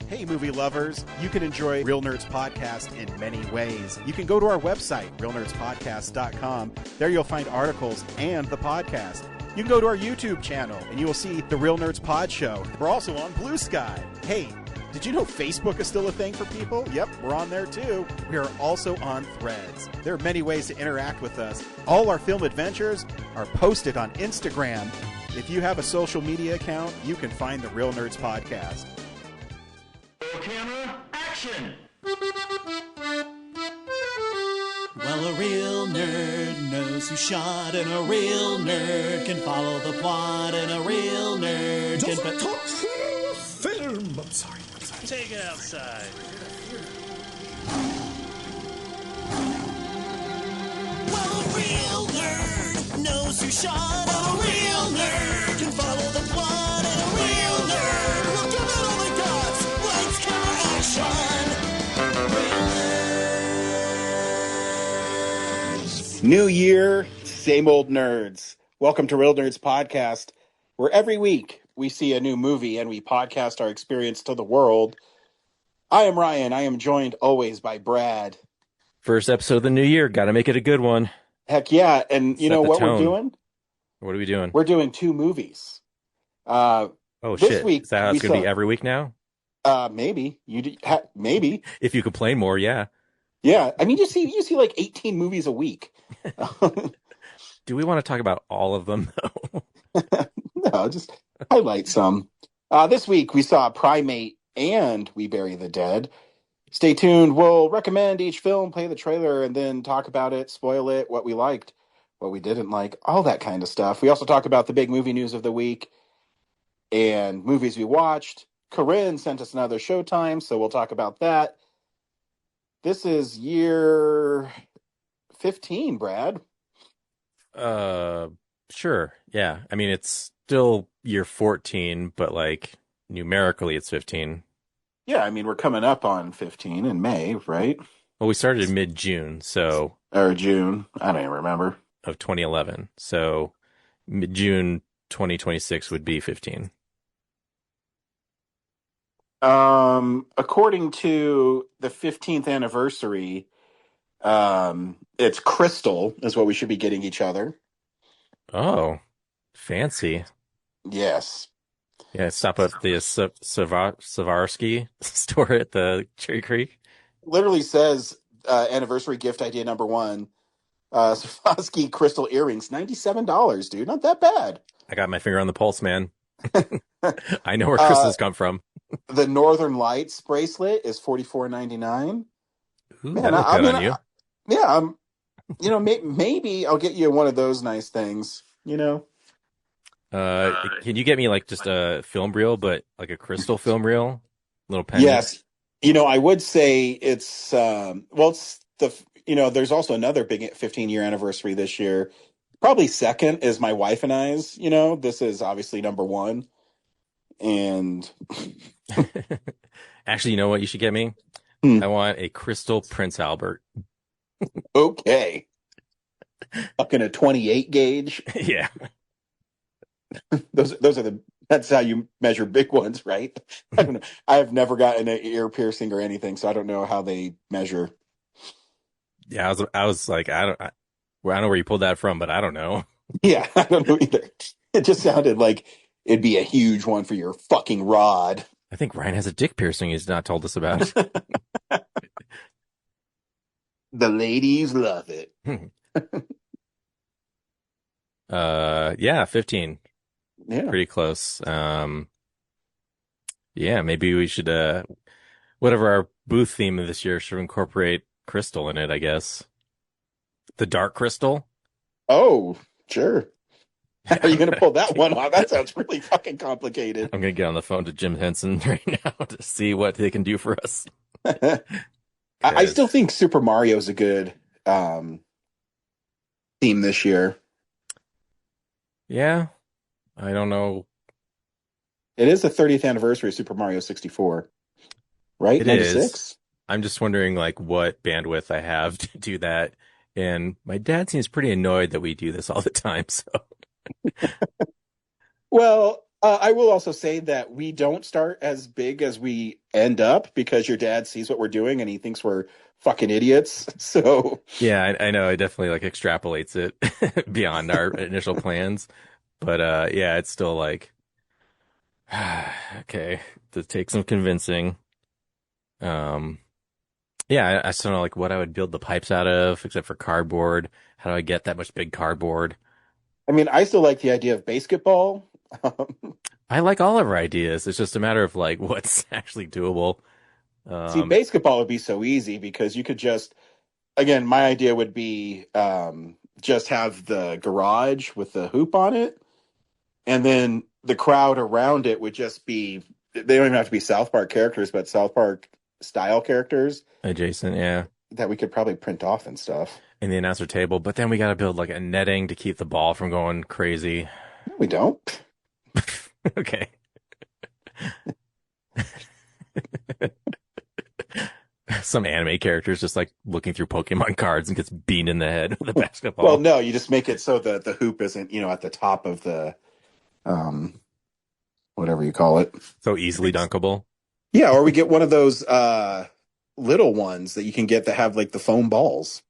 Hey, movie lovers. You can enjoy Real Nerds Podcast in many ways. You can go to our website, realnerdspodcast.com. There you'll find articles and the podcast. You can go to our YouTube channel, and you will see the Real Nerds Pod Show. We're also on Blue Sky. Hey, did you know Facebook is still a thing for people? Yep, we're on there too. We are also on Threads. There are many ways to interact with us. All our film adventures are posted on Instagram. If you have a social media account, you can find the Real Nerds Podcast. Camera, action! Well, a real nerd knows who shot, and a real nerd can follow the plot, and a real nerd can... talk film! I'm sorry. Take it outside. Well, a real nerd knows who shot, and a real nerd can follow the plot, and a real nerd will give it all they got. Lights, camera, action! Real nerds. New year, same old nerds. Welcome to Real Nerds Podcast, where every week we see a new movie and we podcast our experience to the world. I am Ryan. I am joined always by Brad. First episode of the new year. Got to make it a good one. Heck yeah. And you know what we're doing? What are we doing? We're doing two movies. Oh, this shit. Week, is that how it's going to be every week now? Maybe. Maybe. If you complain more, yeah. Yeah. I mean, you see like 18 movies a week. Do we want to talk about all of them, though? No, just highlight some. This week we saw Primate and We Bury the Dead. Stay tuned. We'll recommend each film, play the trailer, and then talk about it, spoil it, what we liked, what we didn't like, all that kind of stuff. We also talk about the big movie news of the week and movies we watched. Corinne sent us another Showtime, so we'll talk about that. This is year 15, Brad. Sure. Yeah. I mean, it's still year 14, but like numerically it's 15. Yeah, I mean, we're coming up on 15 in May, right? Well, we started in mid-June, so... Or June. I don't even remember. Of 2011. So mid-June 2026 would be 15. According to the 15th anniversary, it's Crystal is what we should be getting each other. Oh, fancy. Yes. Yeah, stop at the Swarovski store at the Cherry Creek. Literally says anniversary gift idea number 1. Swarovski crystal earrings, $97, dude. Not that bad. I got my finger on the pulse, man. I know where crystals come from. The Northern Lights bracelet is $44.99. Ooh, man, that look good on you. Maybe I'll get you one of those nice things, Can you get me like just a film reel, but like a crystal film reel? Little pen. Yes. I would say it's there's also another big 15-year anniversary this year. Probably second is my wife and I's, this is obviously number 1. And actually, you know what you should get me? I want a crystal Prince Albert. Okay. Fucking a 28 gauge. Yeah. That's how you measure big ones, right? I don't know. I have never gotten an ear piercing or anything, so I don't know how they measure. Yeah, I was like, I don't know where you pulled that from, but I don't know. Yeah, I don't know either. It just sounded like it'd be a huge one for your fucking rod. I think Ryan has a dick piercing he's not told us about. The ladies love it. Yeah, 15. Yeah. Pretty close. Yeah, maybe we should, whatever our booth theme of this year should incorporate crystal in it, I guess. The dark crystal? Oh, sure. How are you going to pull that one off? That sounds really fucking complicated. I'm going to get on the phone to Jim Henson right now to see what they can do for us. I still think Super Mario is a good theme this year. Yeah. I don't know. It is the 30th anniversary of Super Mario 64, right? It 96? is. I'm just wondering, like, what bandwidth I have to do that. And my dad seems pretty annoyed that we do this all the time. So, well, I will also say that we don't start as big as we end up because your dad sees what we're doing and he thinks we're fucking idiots. So, Yeah, I know. It definitely like extrapolates it beyond our initial plans. But yeah, it's still like okay, to take some convincing. Um, yeah, I still don't know like what I would build the pipes out of, except for cardboard. How do I get that much big cardboard? I mean, I still like the idea of basketball. I like all of our ideas. It's just a matter of like what's actually doable. See, Um, basketball would be so easy because you could just, again, my idea would be just have the garage with the hoop on it, and then the crowd around it would just be, they don't even have to be South Park characters, but South Park style characters adjacent, yeah. that we could probably print off and stuff. In the announcer table, but then we got to build like a netting to keep the ball from going crazy. No, we don't. Okay. Some anime characters just like looking through Pokemon cards and gets beamed in the head with a basketball. Well, no, you just make it so that the hoop isn't, at the top of the, um, whatever you call it. So easily dunkable. Yeah, or we get one of those little ones that you can get that have like the foam balls.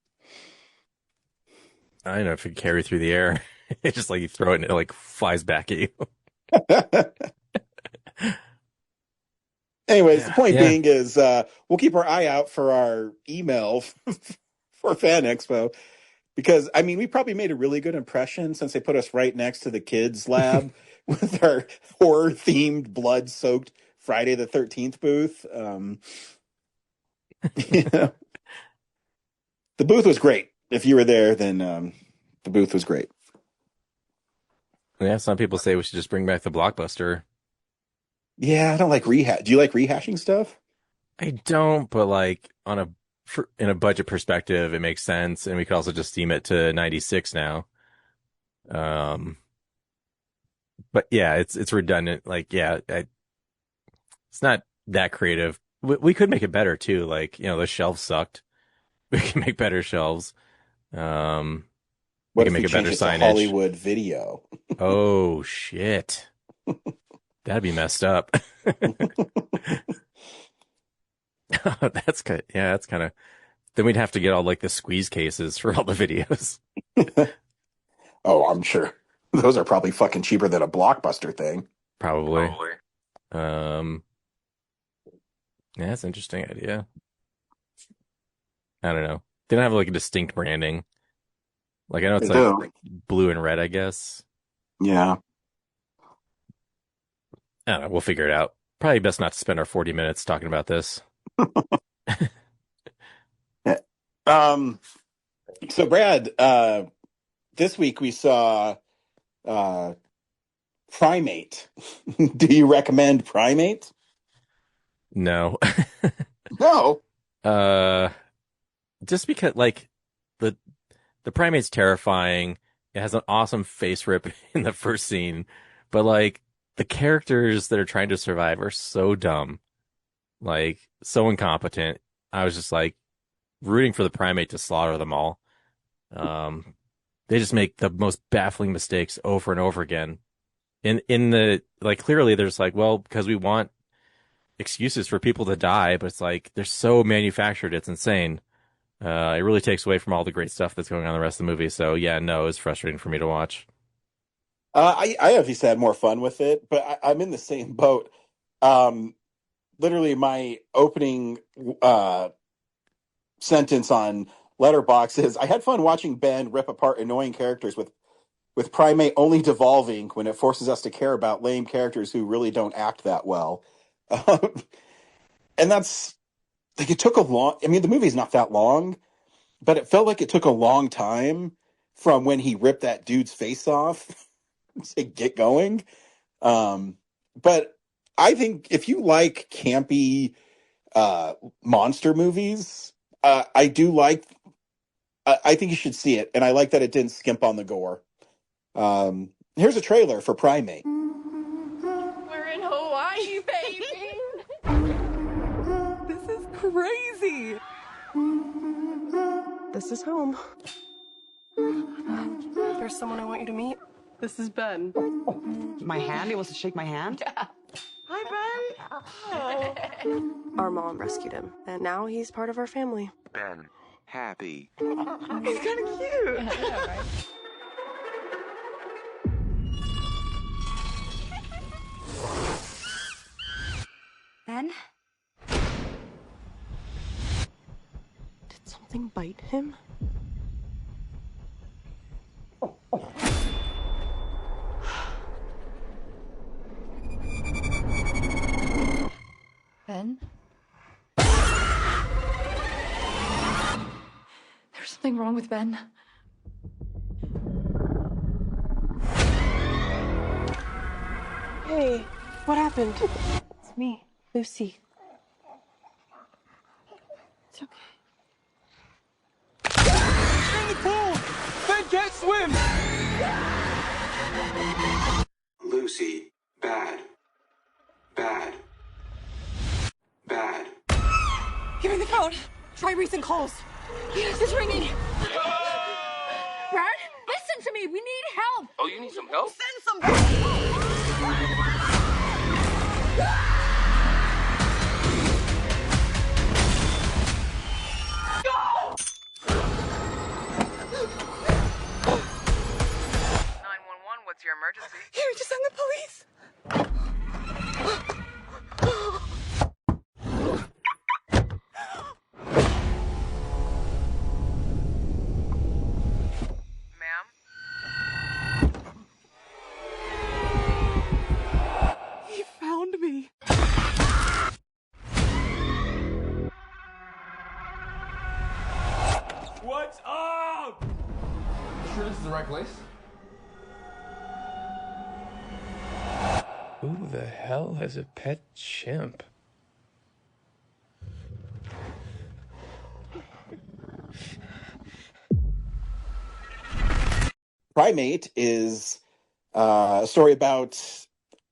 I don't know if it can carry through the air. It's just like you throw it and it like flies back at you. Anyways, the point Yeah. being is we'll keep our eye out for our email for Fan Expo because, I mean, we probably made a really good impression since they put us right next to the kids' lab with our horror-themed, blood-soaked Friday the 13th booth. The booth was great. If you were there, then the booth was great. Yeah, some people say we should just bring back the Blockbuster. Yeah, I don't like rehash. Do you like rehashing stuff? I don't, but like in a budget perspective, it makes sense, and we could also just steam it to 96 now. But yeah, it's redundant. Like, yeah, it's not that creative. We could make it better too. Like, the shelves sucked. We can make better shelves. We What can if we make a better change it to signage. Hollywood Video? Oh shit. That'd be messed up. That's good. Yeah, that's kind of. Then we'd have to get all like the squeeze cases for all the videos. Oh, I'm sure those are probably fucking cheaper than a Blockbuster thing. Probably. Yeah, that's an interesting idea. I don't know. They don't have like a distinct branding. Like I know it's They like do. blue and red, I guess. Yeah. I don't know. We'll figure it out. Probably best not to spend our 40 minutes talking about this. So Brad, this week we saw Primate. Do you recommend Primate? No. No. Just because like the primate's terrifying. It has an awesome face rip in the first scene, but like the characters that are trying to survive are so dumb, like so incompetent. I was just like rooting for the primate to slaughter them all. They just make the most baffling mistakes over and over again. In the like clearly there's like, well, because we want excuses for people to die, but it's like they're so manufactured, it's insane. It really takes away from all the great stuff that's going on in the rest of the movie. So yeah, no, it's frustrating for me to watch. I obviously had more fun with it, but I'm in the same boat. Literally, my opening sentence on Letterboxd is, I had fun watching Ben rip apart annoying characters with Primate only devolving when it forces us to care about lame characters who really don't act that well. And that's, like, it took a long, I mean, the movie's not that long, but it felt like it took a long time from when he ripped that dude's face off to get going. But I think if you like campy monster movies, I do like, I think you should see it. And I like that it didn't skimp on the gore. Here's a trailer for Primate. We're in Hawaii, baby. This is crazy. This is home. There's someone I want you to meet. This is Ben. My hand? He wants to shake my hand? Yeah. Hi, Ben. Our mom rescued him, and now he's part of our family. Ben, happy. He's kind of cute. Yeah, right? Ben? Did something bite him? Ben? There's something wrong with Ben. Hey, what happened? It's me, Lucy. It's okay. In the pool! Ben can't swim! Lucy, bad. Bad. Bad. Give me the phone. Try recent calls. Yes, it's ringing. Brad, listen to me. We need help. Oh, you need some help? Send somebody. What's your emergency? Here, just send the police. Ma'am? He found me. What's up? Sure this is the right place? Who the hell has a pet chimp? Primate is a story about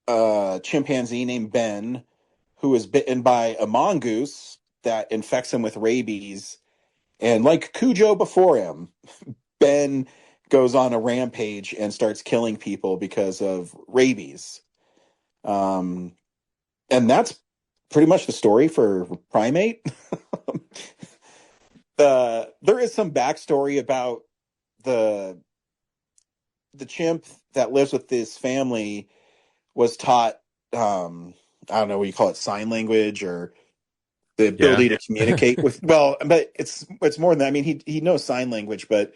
a chimpanzee named Ben who is bitten by a mongoose that infects him with rabies. And like Cujo before him, Ben goes on a rampage and starts killing people because of rabies. And that's pretty much the story for Primate. There is some backstory about the chimp that lives with this family was taught, I don't know what you call it, sign language or the ability to communicate with, well, but it's more than that. I mean, he knows sign language, but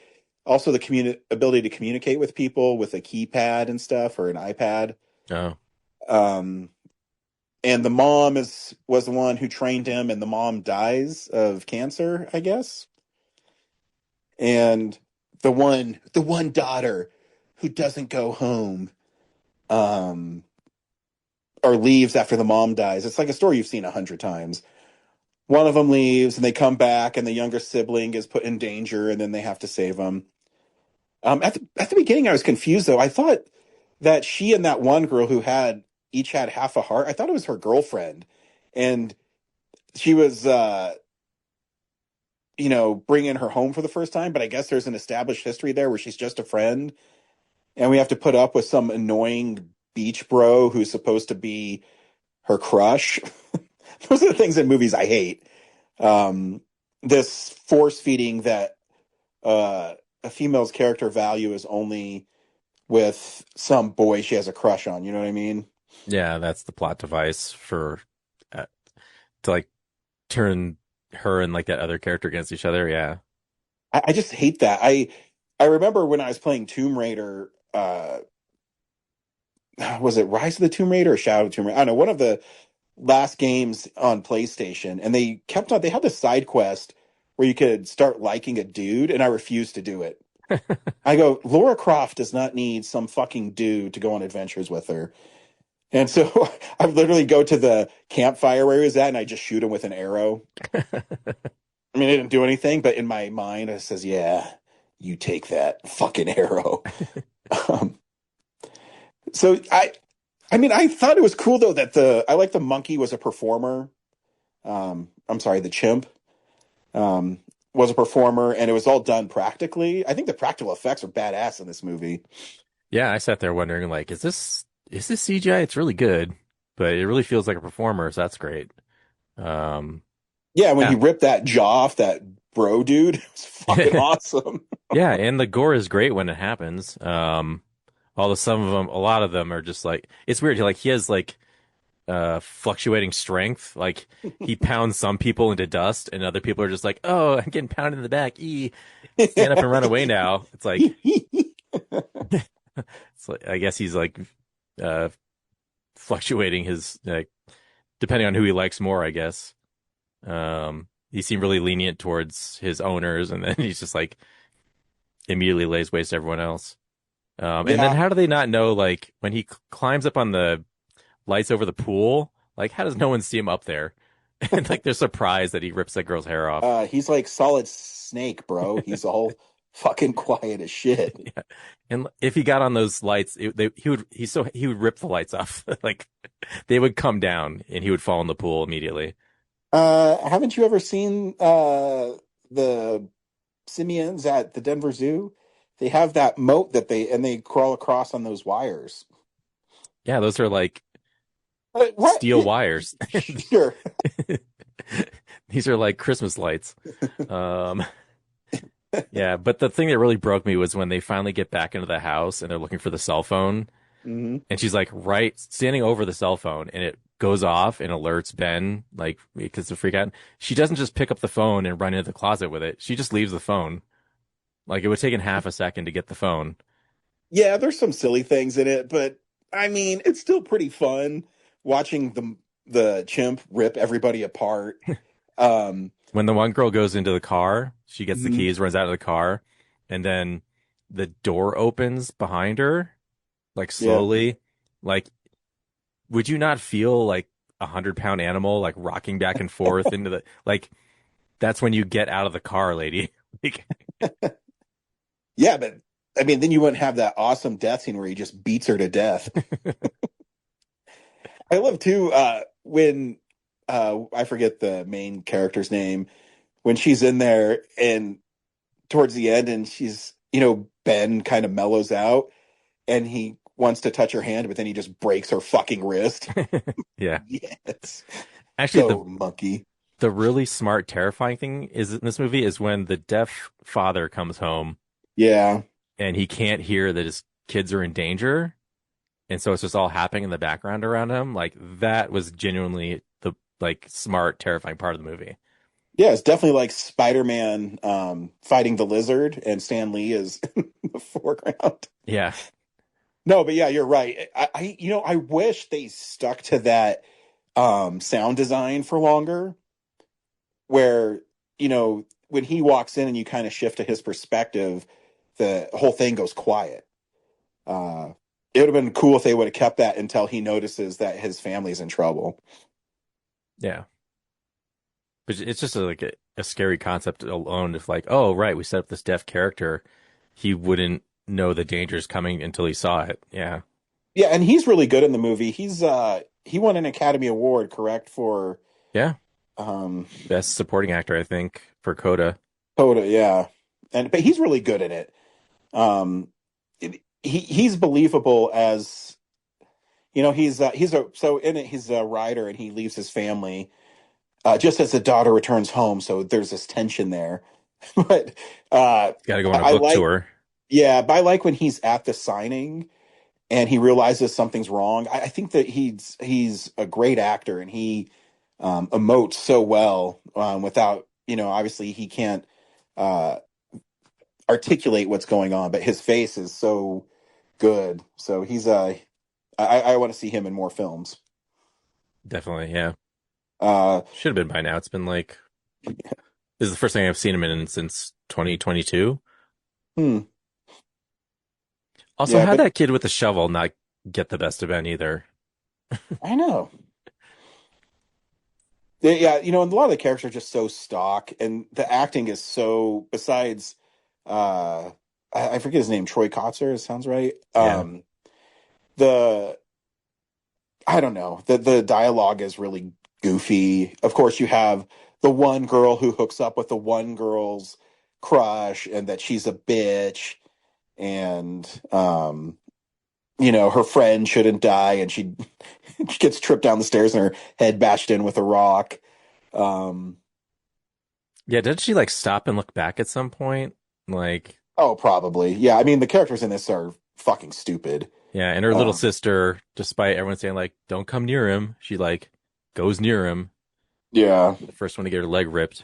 also the ability to communicate with people with a keypad and stuff or an iPad. Oh. And the mom was the one who trained him, and the mom dies of cancer, I guess. And the one daughter who doesn't go home, or leaves after the mom dies. It's like a story you've seen 100 times. One of them leaves, and they come back, and the younger sibling is put in danger, and then they have to save him. At the beginning, I was confused, though. I thought that she and that one girl who each had half a heart, I thought it was her girlfriend. And she was, bringing her home for the first time, but I guess there's an established history there where she's just a friend. And we have to put up with some annoying beach bro who's supposed to be her crush. Those are the things in movies I hate. This force feeding that a female's character value is only with some boy she has a crush on. You know what I mean? Yeah, that's the plot device for to like turn her and like that other character against each other. Yeah, I just hate that. I remember when I was playing Tomb Raider. Was it Rise of the Tomb Raider or Shadow of the Tomb Raider? I don't know, one of the last games on PlayStation, and they had this side quest where you could start liking a dude, and I refused to do it. I go, Lara Croft does not need some fucking dude to go on adventures with her. And so I literally go to the campfire where he was at, and I just shoot him with an arrow. I mean, it didn't do anything, but in my mind, it says, yeah, you take that fucking arrow. So I thought it was cool, though, that the monkey was a performer. I'm sorry, the chimp was a performer, and it was all done practically. I think the practical effects are badass in this movie. Yeah, I sat there wondering, like, is this CGI? It's really good, but it really feels like a performer, so that's great. Um, Yeah, when he yeah. ripped that jaw off that bro dude, it was fucking awesome. Yeah, and the gore is great when it happens. Although a lot of them are just like, it's weird. Like, he has like fluctuating strength. Like, he pounds some people into dust, and other people are just like, "Oh, I'm getting pounded in the back. Stand up and run away now." It's like, I guess he's like uh fluctuating his, like, depending on who he likes more, I guess. He seemed really lenient towards his owners, and then he's just like immediately lays waste to everyone else. And then how do they not know, like, when he climbs up on the lights over the pool, like, how does no one see him up there? And like, they're surprised that he rips that girl's hair off. He's like Solid Snake, bro. He's all fucking quiet as shit. Yeah. And if he got on those lights, he would rip the lights off. Like, they would come down and he would fall in the pool immediately. Haven't you ever seen the simians at the Denver Zoo? They have that moat that they crawl across on those wires. Yeah, those are like What? steel wires. Sure. These are like Christmas lights. Yeah, but the thing that really broke me was when they finally get back into the house and they're looking for the cell phone. Mm-hmm. And she's like standing over the cell phone, and it goes off and alerts Ben, like, because of freak out. She doesn't just pick up the phone and run into the closet with it. She just leaves the phone. Like, it would take half a second to get the phone. Yeah, there's some silly things in it, but I mean, it's still pretty fun watching the chimp rip everybody apart. When the one girl goes into the car, she gets Mm-hmm. the keys, runs out of the car, and then the door opens behind her, like, slowly. Yeah. Like, would you not feel like 100-pound animal, like, rocking back and forth into the, like, that's when you get out of the car, lady. Like, yeah, but I mean, then you wouldn't have that awesome death scene where he just beats her to death. I love too when I forget the main character's name, when she's in there and towards the end, and she's, Ben kind of mellows out and he wants to touch her hand, but then he just breaks her fucking wrist. Yeah. Yes. Actually, so monkey. The really smart, terrifying thing is in this movie is when the deaf father comes home. Yeah. And he can't hear that his kids are in danger. And so it's just all happening in the background around him. Like, that was genuinely the, like, smart, terrifying part of the movie. Yeah, it's definitely like Spider-Man fighting the lizard, and Stan Lee is in the foreground. Yeah. No, but yeah, you're right. I wish they stuck to that sound design for longer, where, when he walks in and you kind of shift to his perspective, the whole thing goes quiet. It would have been cool if they would have kept that until he notices that his family's in trouble. Yeah. But it's just a scary concept alone. If, like, oh, right, we set up this deaf character, he wouldn't know the dangers coming until he saw it. Yeah. Yeah, and he's really good in the movie. He won an Academy Award, correct, for best supporting actor, I think, for Coda. Coda, yeah. But he's really good in it. He's believable as, he's a writer, and he leaves his family just as the daughter returns home. So there's this tension there. But got to go on a book tour. Yeah, but I like when he's at the signing and he realizes something's wrong. I think that he's a great actor, and he emotes so well without, obviously he can't articulate what's going on, but his face is so good. So he's I want to see him in more films. Definitely, yeah. Should have been by now. It's been like, this is the first thing I've seen him in since 2022. Also, how'd that kid with the shovel not get the best of Ben either? I know. Yeah, and a lot of the characters are just so stock, and the acting is so, besides, I forget his name, Troy Kotzer, it sounds right. Yeah. I don't know, the dialogue is really goofy. Of course, you have the one girl who hooks up with the one girl's crush, and that she's a bitch. And her friend shouldn't die, and she gets tripped down the stairs and her head bashed in with a rock. Yeah, did she like stop and look back at some point? Like, oh, probably. Yeah, I mean, the characters in this are fucking stupid. Yeah, and her little sister, despite everyone saying like, "Don't come near him," she like goes near him. Yeah, the first one to get her leg ripped.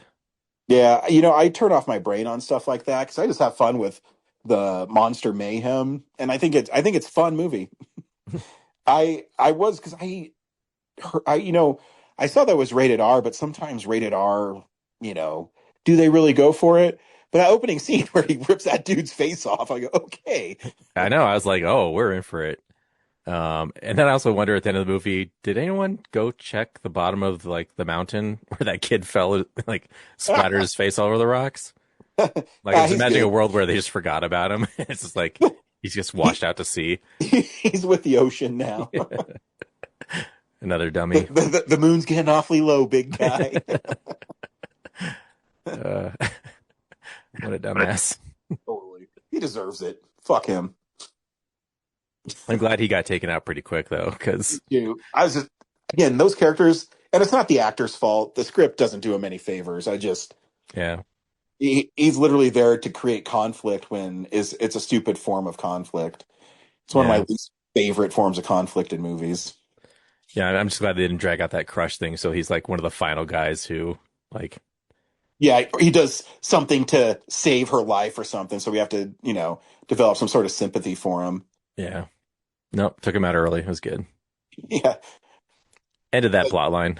Yeah, I turn off my brain on stuff like that because I just have fun with the monster mayhem, and I think it's a fun movie. I saw that was rated R, but sometimes rated R, do they really go for it? But that opening scene where he rips that dude's face off, I go, okay. I know. I was like, oh, we're in for it. And then I also wonder at the end of the movie, did anyone go check the bottom of like the mountain where that kid fell, like splattered his face all over the rocks? Like I was imagining a world where they just forgot about him. It's just like he's just washed out to sea. He's with the ocean now. Another dummy. The moon's getting awfully low, big guy. What a dumbass. Totally. He deserves it. Fuck him. I'm glad he got taken out pretty quick, though, because... I was just... Again, those characters... And it's not the actor's fault. The script doesn't do him any favors. Yeah. He's literally there to create conflict when it's a stupid form of conflict. It's one of my least favorite forms of conflict in movies. Yeah, I'm just glad they didn't drag out that Crush thing, so he's like one of the final guys who, like... Yeah, he does something to save her life or something, so we have to, develop some sort of sympathy for him. Yeah. Nope, took him out early. It was good. Yeah. Ended that plot line.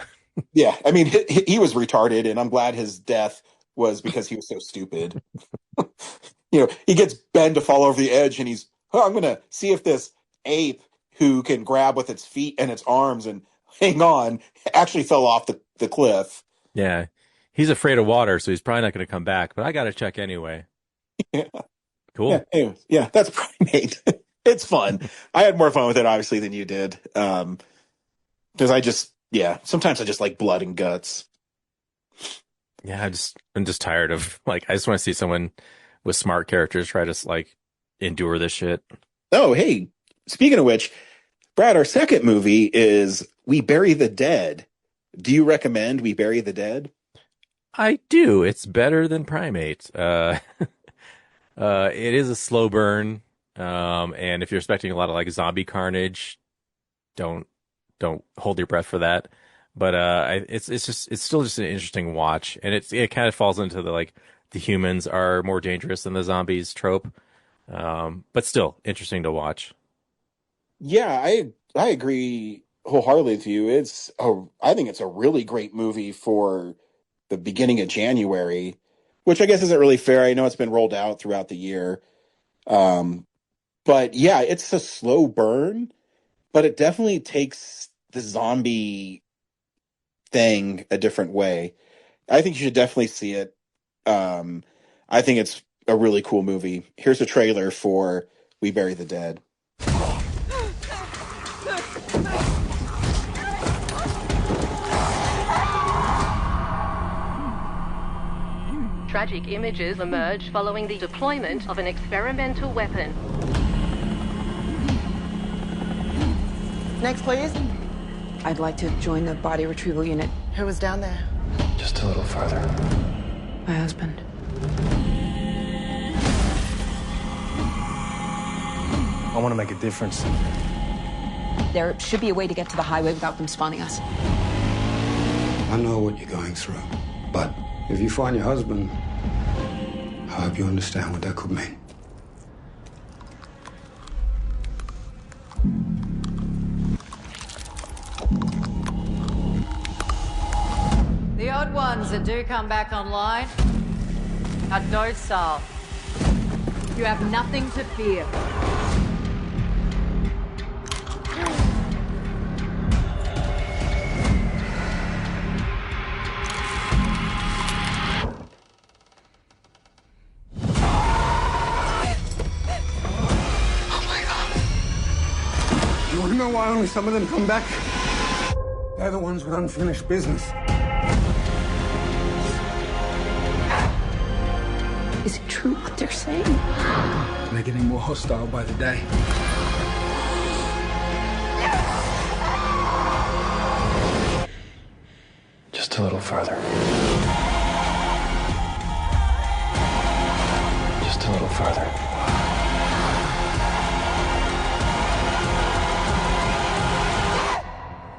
Yeah, I mean, he was retarded, and I'm glad his death was because he was so stupid. He gets Ben to fall over the edge, and I'm going to see if this ape who can grab with its feet and its arms and hang on actually fell off the cliff. Yeah. He's afraid of water, so he's probably not going to come back, but I got to check anyway. Yeah. Cool. Yeah, that's Primate. It's fun. I had more fun with it, obviously, than you did. Because sometimes I just like blood and guts. Yeah, I'm just tired of, I just want to see someone with smart characters try to, endure this shit. Oh, hey, speaking of which, Brad, our second movie is We Bury the Dead. Do you recommend We Bury the Dead? I do. It's better than Primate. It is a slow burn. And if you're expecting a lot of zombie carnage, don't hold your breath for that. But it's still just an interesting watch, and it kind of falls into the humans are more dangerous than the zombies trope. But still interesting to watch. Yeah, I agree wholeheartedly with you. I think it's a really great movie for the beginning of January, which I guess isn't really fair. I know it's been rolled out throughout the year. But yeah, it's a slow burn, but it definitely takes the zombie thing a different way. I think you should definitely see it. I think it's a really cool movie. Here's a trailer for We Bury the Dead. Tragic images emerged following the deployment of an experimental weapon. Next, please. I'd like to join the body retrieval unit. Who was down there? Just a little further. My husband. I want to make a difference. There should be a way to get to the highway without them spawning us. I know what you're going through, but if you find your husband, I hope you understand what that could mean. The odd ones that do come back online are docile. You have nothing to fear. You want to know why only some of them come back? They're the ones with unfinished business. Is it true what they're saying? They're getting more hostile by the day. Just a little further. Just a little further.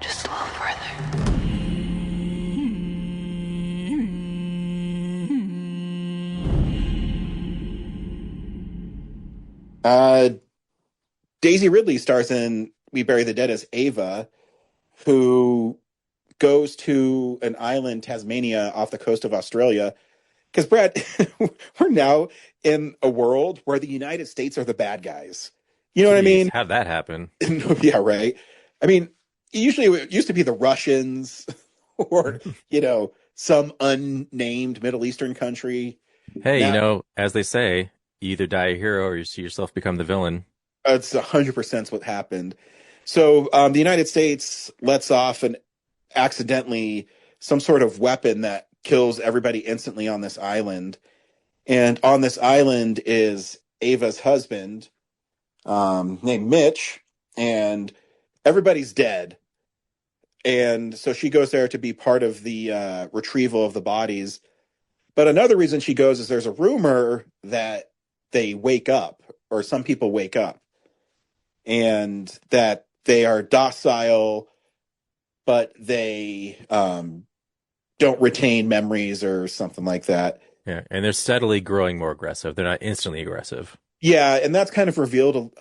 Just a little further. Daisy Ridley stars in We Bury the Dead as Ava, who goes to an island, Tasmania, off the coast of Australia. Because, Brad, we're now in a world where the United States are the bad guys. You know what I mean? How'd that happen? Yeah, right. I mean, usually it used to be the Russians or, some unnamed Middle Eastern country. Hey, Now- as they say, you either die a hero or you see yourself become the villain. It's 100% what happened. So the United States lets off accidentally some sort of weapon that kills everybody instantly on this island. And on this island is Ava's husband, named Mitch, and everybody's dead. And so she goes there to be part of the retrieval of the bodies. But another reason she goes is there's a rumor that they wake up, or some people wake up, and that they are docile, but they don't retain memories or something like that. Yeah, and they're steadily growing more aggressive. They're not instantly aggressive. Yeah, and that's kind of revealed,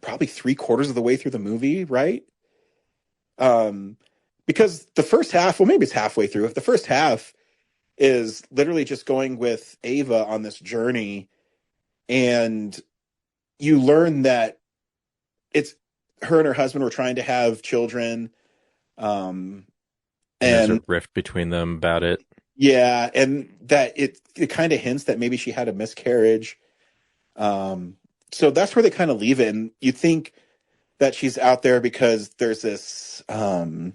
probably 3/4 of the way through the movie, right? Because the first half, well, maybe it's halfway through. If the first half is literally just going with Ava on this journey, and you learn that it's her and her husband were trying to have children. And there's a rift between them about it. Yeah, and that it kind of hints that maybe she had a miscarriage. So that's where they kind of leave it. And you think that she's out there because there's this, that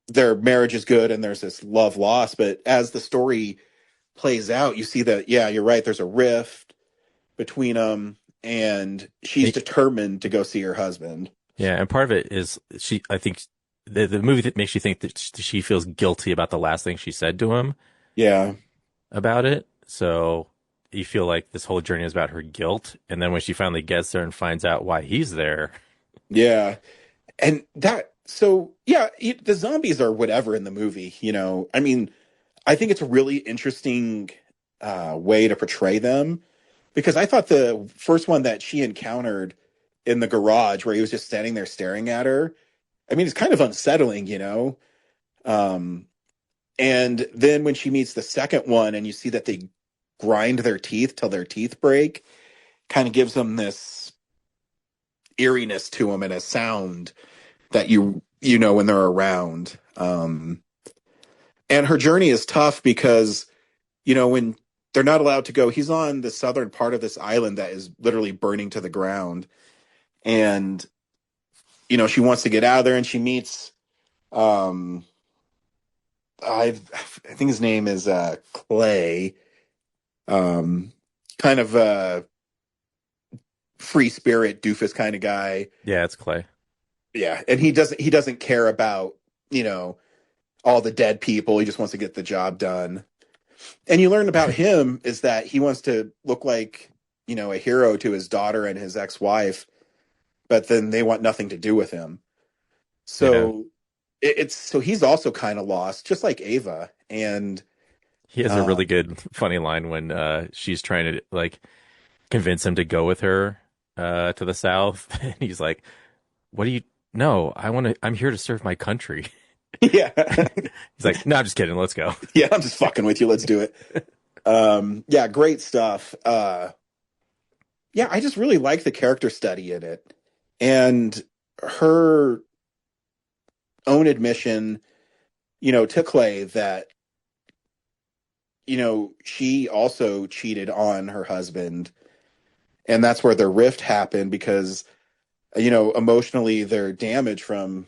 their marriage is good and there's this love lost. But as the story plays out, you see that, yeah, you're right. There's a rift between them, and she's determined to go see her husband. Yeah, and part of it is I think the movie that makes you think that she feels guilty about the last thing she said to him. Yeah. About it. So you feel like this whole journey is about her guilt. And then when she finally gets there and finds out why he's there. Yeah. And the zombies are whatever in the movie, I mean, I think it's a really interesting way to portray them, because I thought the first one that she encountered in the garage where he was just standing there staring at her, I mean, it's kind of unsettling, and then when she meets the second one and you see that they grind their teeth till their teeth break, kind of gives them this eeriness to them and a sound that you know when they're around. And her journey is tough because, when they're not allowed to go, he's on the southern part of this island that is literally burning to the ground. And, she wants to get out of there, and she meets, I think his name is Clay, kind of a free spirit doofus kind of guy. Yeah, it's Clay. Yeah, and he doesn't care about, all the dead people. He just wants to get the job done. And you learn about him is that he wants to look like, a hero to his daughter and his ex-wife, but then they want nothing to do with him. So so he's also kind of lost, just like Ava. And he has a really good, funny line when she's trying to convince him to go with her to the south, and he's like, "What do you? No, I'm here to serve my country." Yeah, he's like, "No, I'm just kidding. Let's go." Yeah, I'm just fucking with you. Let's do it. Yeah, great stuff. Yeah, I just really like the character study in it, and her own admission, to Clay that, she also cheated on her husband, and that's where the rift happened because, emotionally they're damaged from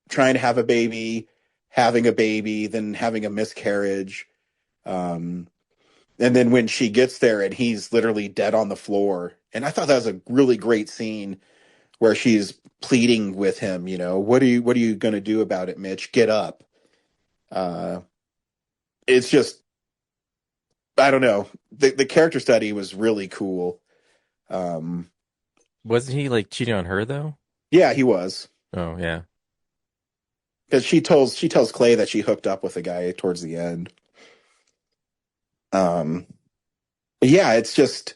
trying to have a baby, having a baby, then having a miscarriage. And then when she gets there and he's literally dead on the floor. And I thought that was a really great scene where she's pleading with him, what are you going to do about it, Mitch? Get up. It's just, I don't know. The character study was really cool. Wasn't he like cheating on her though? Yeah, he was. Oh yeah. Because she tells Clay that she hooked up with a guy towards the end. Yeah, it's just,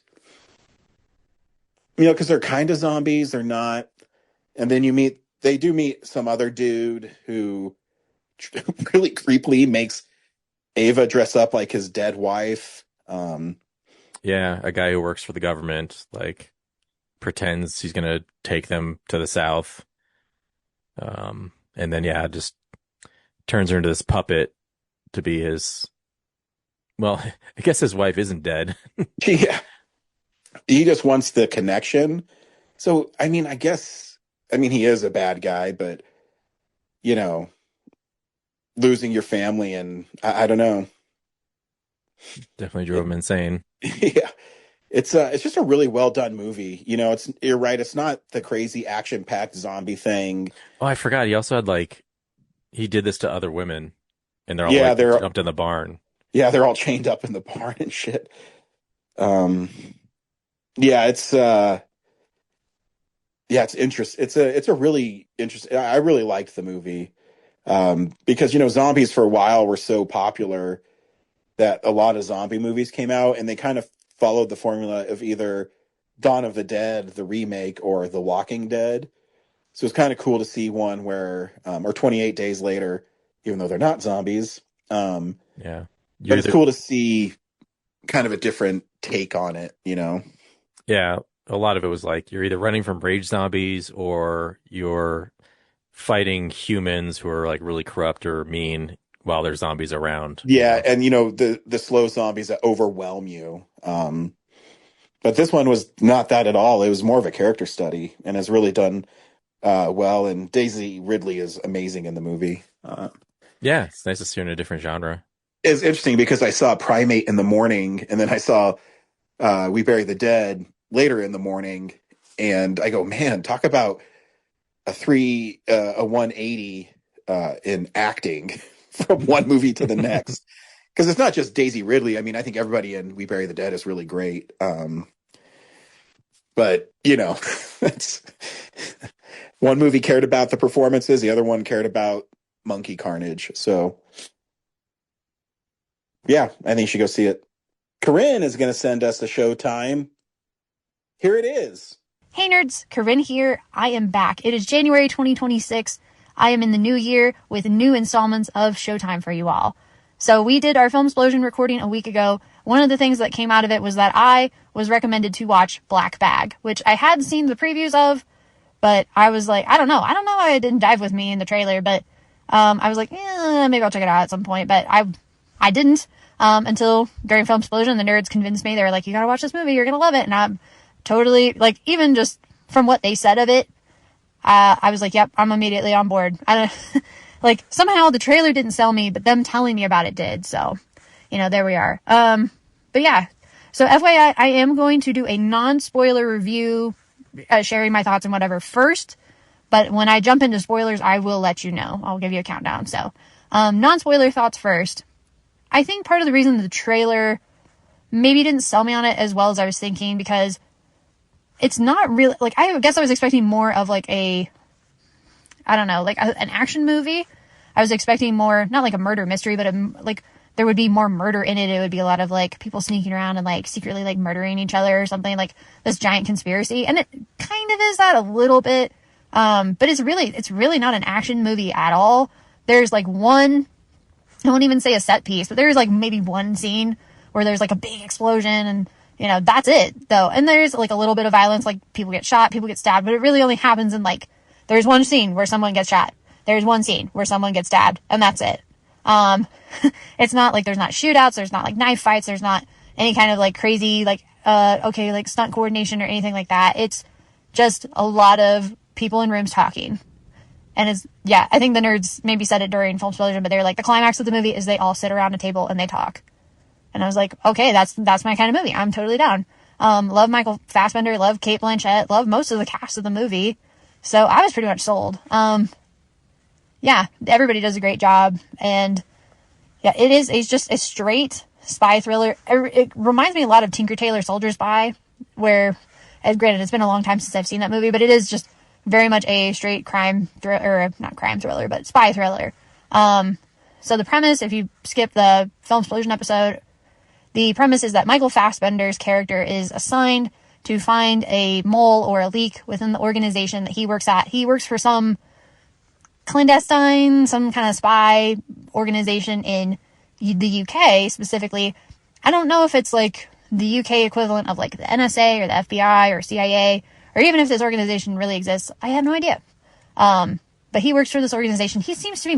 because they're kind of zombies, they're not. And then they do meet some other dude who really creepily makes Ava dress up like his dead wife. Yeah, a guy who works for the government, like, pretends he's going to take them to the South. And then, just turns her into this puppet to be his... Well, I guess his wife isn't dead. Yeah. He just wants the connection. So, I guess he is a bad guy, but, losing your family and I don't know. Definitely drove him insane. Yeah. It's just a really well done movie. You're right. It's not the crazy action packed zombie thing. Oh, I forgot. He also had he did this to other women and they're all they're jumped in the barn. Yeah. They're all chained up in the barn and shit. It's interesting. It's a really interesting, I really liked the movie. Because, zombies for a while were so popular that a lot of zombie movies came out and they kind of followed the formula of either Dawn of the Dead, the remake, or The Walking Dead. So it's kind of cool to see one where, or 28 Days Later, even though they're not zombies. Yeah. But it's cool to see kind of a different take on it, Yeah. A lot of it was you're either running from rage zombies or you're fighting humans who are really corrupt or mean while there's zombies around. Yeah, and the slow zombies that overwhelm you. But this one was not that at all. It was more of a character study and has really done well. And Daisy Ridley is amazing in the movie. Yeah, it's nice to see her in a different genre. It's interesting because I saw Primate in the morning and then I saw We Bury the Dead later in the morning. And I go, man, talk about a 180 in acting from one movie to the next. Because it's not just Daisy Ridley. I think everybody in We Bury the Dead is really great. But, it's one movie cared about the performances. The other one cared about monkey carnage. So, yeah, I think you should go see it. Corinne is going to send us the Showtime. Here it is. Hey nerds, Corinne here. I am back. It is January 2026. I am in the new year with new installments of Showtime for you all. So we did our Film Explosion recording a week ago. One of the things that came out of it was that I was recommended to watch Black Bag, which I had seen the previews of, but I was like, I don't know why it didn't dive with me in the trailer, but I was like, maybe I'll check it out at some point, but I didn't until during Film Explosion, the nerds convinced me. They were like, you gotta watch this movie, you're gonna love it, and I'm totally, even just from what they said of it, I was like, yep, I'm immediately on board. Somehow the trailer didn't sell me, but them telling me about it did. So, there we are. But yeah. So FYI, I am going to do a non-spoiler review, sharing my thoughts and whatever first. But when I jump into spoilers, I will let you know. I'll give you a countdown. So, non-spoiler thoughts first. I think part of the reason the trailer maybe didn't sell me on it as well as I was thinking, because it's not really, I guess I was expecting more of an action movie. I was expecting more, not like a murder mystery, but there would be more murder in it. It would be a lot of people sneaking around and secretly murdering each other or something, this giant conspiracy. And it kind of is that a little bit. But it's really not an action movie at all. There's one, I won't even say a set piece, but there's maybe one scene where there's a big explosion and, that's it though. And there's a little bit of violence, people get shot, people get stabbed, but it really only happens in there's one scene where someone gets shot. There's one scene where someone gets stabbed, and that's it. It's not there's not shootouts, there's not knife fights, there's not any kind of crazy, stunt coordination or anything like that. It's just a lot of people in rooms talking. And I think the nerds maybe said it during Film Explosion, but they're the climax of the movie is they all sit around a table and they talk. And I was like, okay, that's my kind of movie. I'm totally down. Love Michael Fassbender, love Cate Blanchett, love most of the cast of the movie. So I was pretty much sold. Yeah, everybody does a great job. And yeah, it's just a straight spy thriller. It reminds me a lot of Tinker Tailor Soldier Spy, where, granted, it's been a long time since I've seen that movie, but it is just very much a straight crime thriller, not crime thriller, but spy thriller. So the premise, if you skip the Film Explosion episode, the premise is that Michael Fassbender's character is assigned to find a mole or a leak within the organization that he works at. He works for some clandestine, some kind of spy organization in the UK specifically. I don't know if it's like the UK equivalent of like the NSA or the FBI or CIA, or even if this organization really exists. I have no idea. But he works for this organization. He seems to be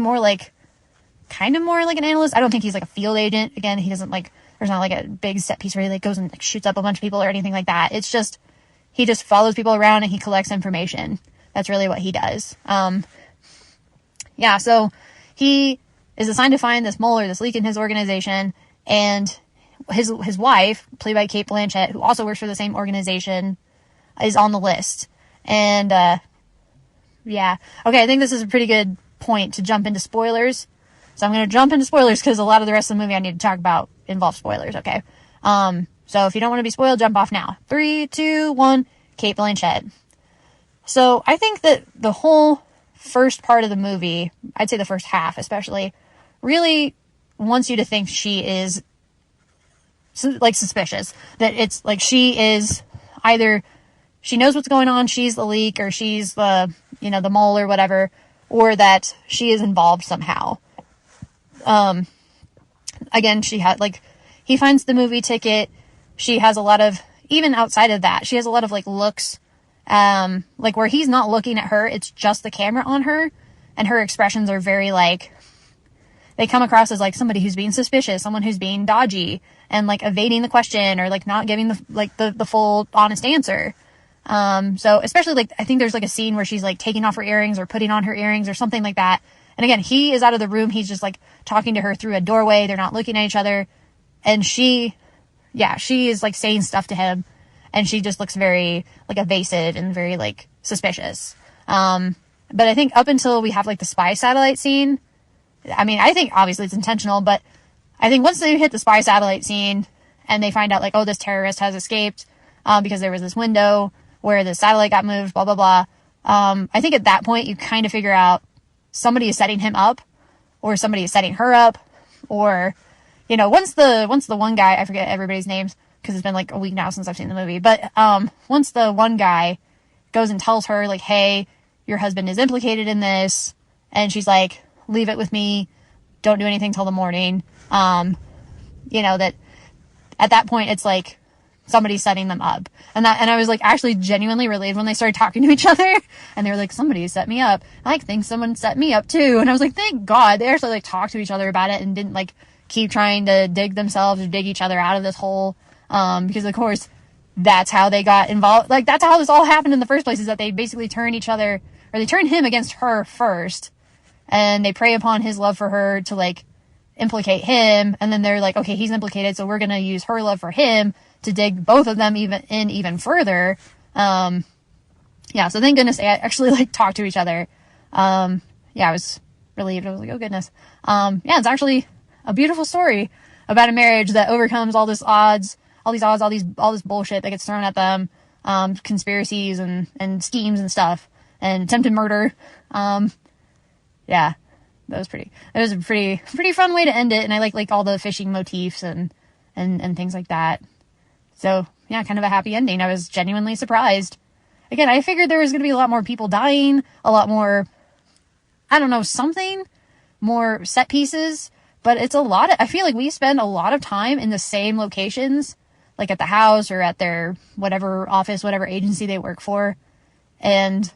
kind of more like an analyst. I don't think he's like a field agent. Again, he doesn't like, there's not like a big set piece where he like goes and like shoots up a bunch of people or anything like that. It's just, he just follows people around and he collects information. That's really what he does. Yeah, so he is assigned to find this mole or this leak in his organization, and his wife, played by Cate Blanchett, who also works for the same organization, is on the list. And, yeah. Okay, I think this is a pretty good point to jump into spoilers. So I'm going to jump into spoilers because a lot of the rest of the movie I need to talk about involves spoilers, okay? So if you don't want to be spoiled, jump off now. 3, 2, 1, Cate Blanchett. So I think that the whole first part of the movie, I'd say the first half especially, really wants you to think she is like suspicious. That it's like she is either, she knows what's going on, she's the leak, or she's the, the mole or whatever, or that she is involved somehow. Again, she had he finds the movie ticket. She has a lot of, even outside of that, she has a lot of looks, where he's not looking at her, it's just the camera on her, and her expressions are very they come across as somebody who's being suspicious, someone who's being dodgy, and evading the question, or not giving the full honest answer. So especially I think there's a scene where she's taking off her earrings or putting on her earrings or something like that. And again, he is out of the room. He's just talking to her through a doorway. They're not looking at each other. And she is saying stuff to him, and she just looks very evasive and very suspicious. But I think up until we have the spy satellite scene, I mean, I think obviously it's intentional, but I think once they hit the spy satellite scene and they find out oh, this terrorist has escaped, because there was this window where the satellite got moved, blah, blah, blah. I think at that point you kind of figure out somebody is setting him up, or somebody is setting her up, or, once the one guy, I forget everybody's names because it's been a week now since I've seen the movie, but, once the one guy goes and tells her hey, your husband is implicated in this, and she's leave it with me, don't do anything till the morning, that at that point it's somebody's setting them up. And I was actually genuinely relieved when they started talking to each other, and they were somebody set me up. I think someone set me up too. And I was thank God they actually talked to each other about it and didn't keep trying to dig themselves or dig each other out of this hole. Because of course that's how they got involved. That's how this all happened in the first place, is that they basically turn him against her first, and they prey upon his love for her to implicate him. And then they're okay, he's implicated, so we're going to use her love for him to dig both of them even further. Yeah, so thank goodness they actually talked to each other. Yeah, I was relieved. I was oh goodness. Yeah, it's actually a beautiful story about a marriage that overcomes all this all this bullshit that gets thrown at them, conspiracies and schemes and stuff, and attempted murder. Yeah, that was a pretty fun way to end it. And I like all the fishing motifs and things like that. So yeah, kind of a happy ending. I was genuinely surprised. Again, I figured there was going to be a lot more people dying, a lot more, I don't know, something more set pieces, but it's I feel we spend a lot of time in the same locations, at the house or at their whatever office, whatever agency they work for. And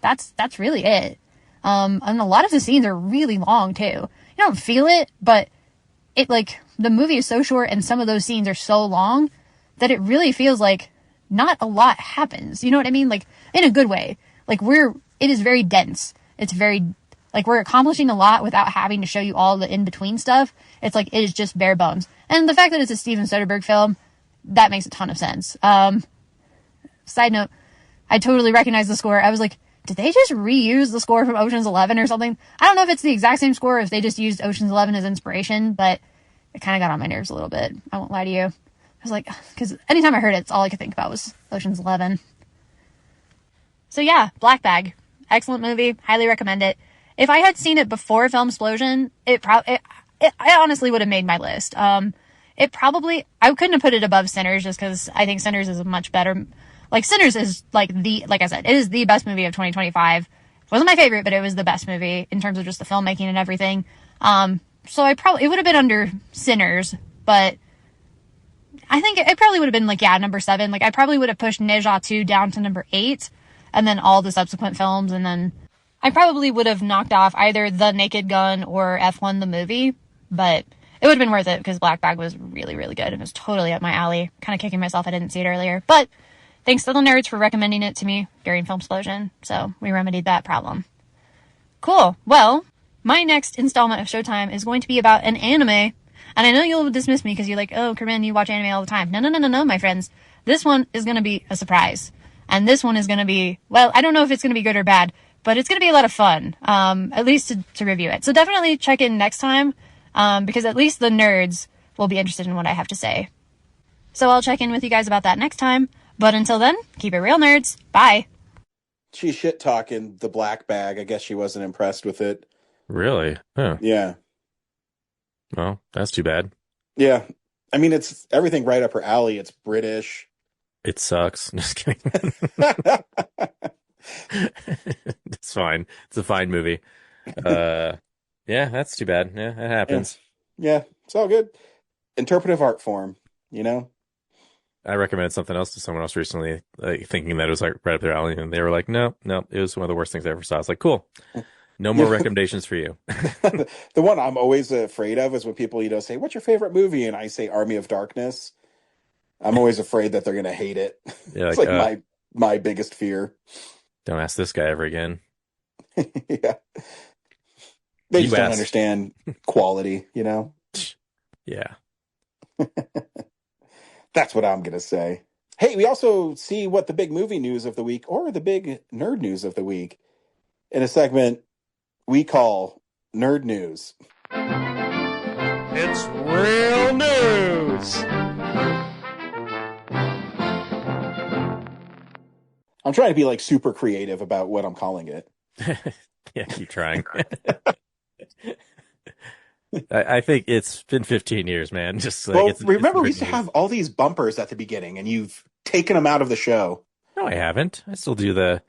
that's really it. And a lot of the scenes are really long too. You don't feel it, but it the movie is so short and some of those scenes are so long that it really feels not a lot happens. You know what I mean? In a good way. It is very dense. It's very, we're accomplishing a lot without having to show you all the in-between stuff. It's it is just bare bones. And the fact that it's a Steven Soderbergh film, that makes a ton of sense. Side note, I totally recognize the score. I was did they just reuse the score from Ocean's 11 or something? I don't know if it's the exact same score or if they just used Ocean's 11 as inspiration, but it kind of got on my nerves a little bit. I won't lie to you. I was like, because anytime I heard it, it's all I could think about was Ocean's 11. So yeah, Black Bag. Excellent movie. Highly recommend it. If I had seen it before Filmsplosion, it honestly would have made my list. I couldn't have put it above Sinners just because I think Sinners is a much better, like Sinners is like I said, it is the best movie of 2025. It wasn't my favorite, but it was the best movie in terms of just the filmmaking and everything. So it would have been under Sinners, but I think it probably would have been number 7. Like I probably would have pushed Ne Zha 2 down to number 8 and then all the subsequent films. And then I probably would have knocked off either The Naked Gun or F1 the movie, but it would have been worth it because Black Bag was really, really good. It was totally up my alley. Kind of kicking myself I didn't see it earlier, but thanks to the nerds for recommending it to me during Filmsplosion. So we remedied that problem. Cool. Well, my next installment of Showtime is going to be about an anime. And I know you'll dismiss me because you're like, oh, Corinne, you watch anime all the time. No, my friends. This one is going to be a surprise. And this one is going to be, well, I don't know if it's going to be good or bad, but it's going to be a lot of fun, at least to review it. So definitely check in next time, because at least the nerds will be interested in what I have to say. So I'll check in with you guys about that next time. But until then, keep it real, nerds. Bye. She's shit talking the Black Bag. I guess she wasn't impressed with it. Really? Huh. Yeah. Well, that's too bad. Yeah. I mean, it's everything right up her alley. It's British. It sucks. Just kidding. It's fine. It's a fine movie. Yeah, that's too bad. Yeah, it happens. Yeah, it's all good. Interpretive art form, you know? I recommended something else to someone else recently, thinking that it was like right up their alley, and they were like, no, it was one of the worst things I ever saw. I was like, cool. No more recommendations for you. The one I'm always afraid of is when people, say, what's your favorite movie? And I say Army of Darkness. I'm always afraid that they're going to hate it. Yeah, it's like my biggest fear. Don't ask this guy ever again. Yeah. They just don't understand quality, Yeah. That's what I'm going to say. Hey, we also see what the big movie news of the week or the big nerd news of the week in a segment we call Nerd News. It's real news. I'm trying to be super creative about what I'm calling it. Yeah, keep trying. I think it's been 15 years, man. Just remember we used to have all these bumpers at the beginning, and you've taken them out of the show. No, I haven't. I still do the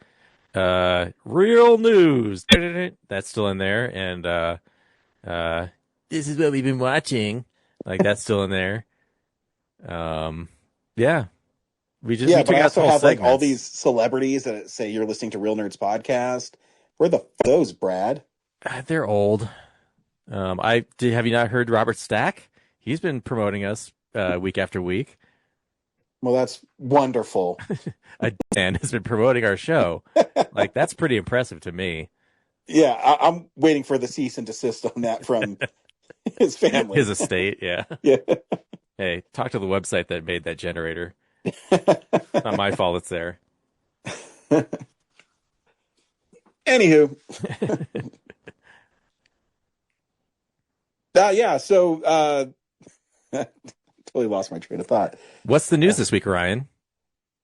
real news. That's still in there, and this is what we've been watching. That's still in there. Yeah. We took but I out also whole have segments. all these celebrities that say you're listening to Real Nerds Podcast. Where the those, Brad? They're old. Have you not heard Robert Stack? He's been promoting us week after week. Well, that's wonderful. Dan has been promoting our show. That's pretty impressive to me. Yeah, I'm waiting for the cease and desist on that from his family. His estate, yeah. Yeah. Hey, talk to the website that made that generator. Not my fault it's there. Anywho. So totally lost my train of thought. What's the news this week, Ryan?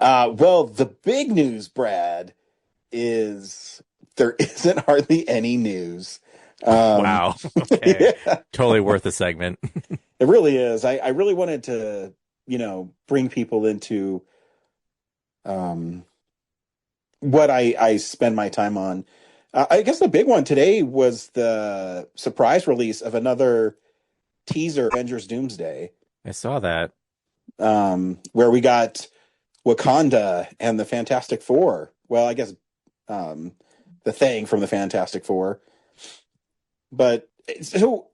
Well, the big news, Brad, is there isn't hardly any news. Wow. Okay. Yeah. Totally worth a segment. It really is. I really wanted to, bring people into what I spend my time on. I guess the big one today was the surprise release of another teaser, Avengers Doomsday. I saw that. Where we got Wakanda and the Fantastic Four. Well, I guess the Thing from the Fantastic Four. But, so,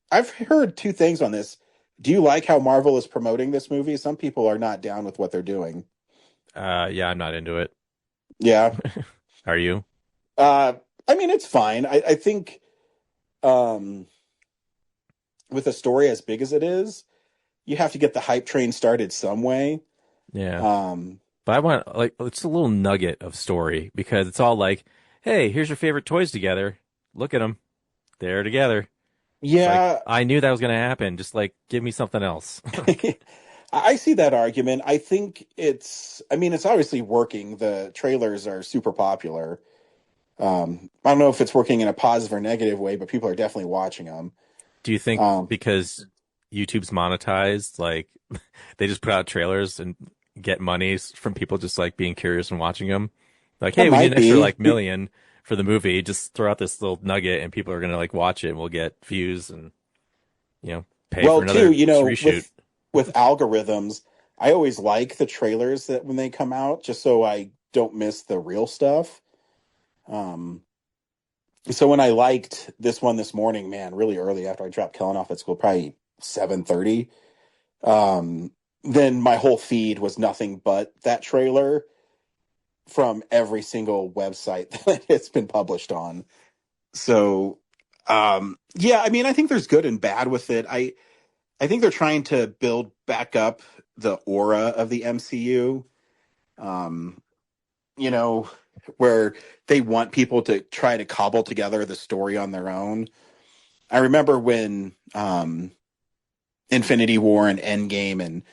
I've heard two things on this. Do you like how Marvel is promoting this movie? Some people are not down with what they're doing. Yeah, I'm not into it. Yeah. Are you? It's fine. I think with a story as big as it is, you have to get the hype train started some way. Yeah. But I want like it's a little nugget of story because it's all like, hey, here's your favorite toys together. Look at them. They're together. Yeah. Like, I knew that was going to happen. Just like, give me something else. I see that argument. I think it's obviously working. The trailers are super popular. I don't know if it's working in a positive or negative way, but people are definitely watching them. Do you think because YouTube's monetized, like they just put out trailers and get money from people just like being curious and watching them? Like, hey, we need an extra like million for the movie. Just throw out this little nugget and people are going to like watch it and we'll get views and, pay for another reshoot. With algorithms, I always like the trailers that when they come out, just so I don't miss the real stuff. So when I liked this one this morning, man, really early after I dropped Kellen off at school, probably 7:30, then my whole feed was nothing but that trailer from every single website that it's been published on. So, yeah, I mean, I think there's good and bad with it. I think they're trying to build back up the aura of the MCU, where they want people to try to cobble together the story on their own. I remember when Infinity War and Endgame and,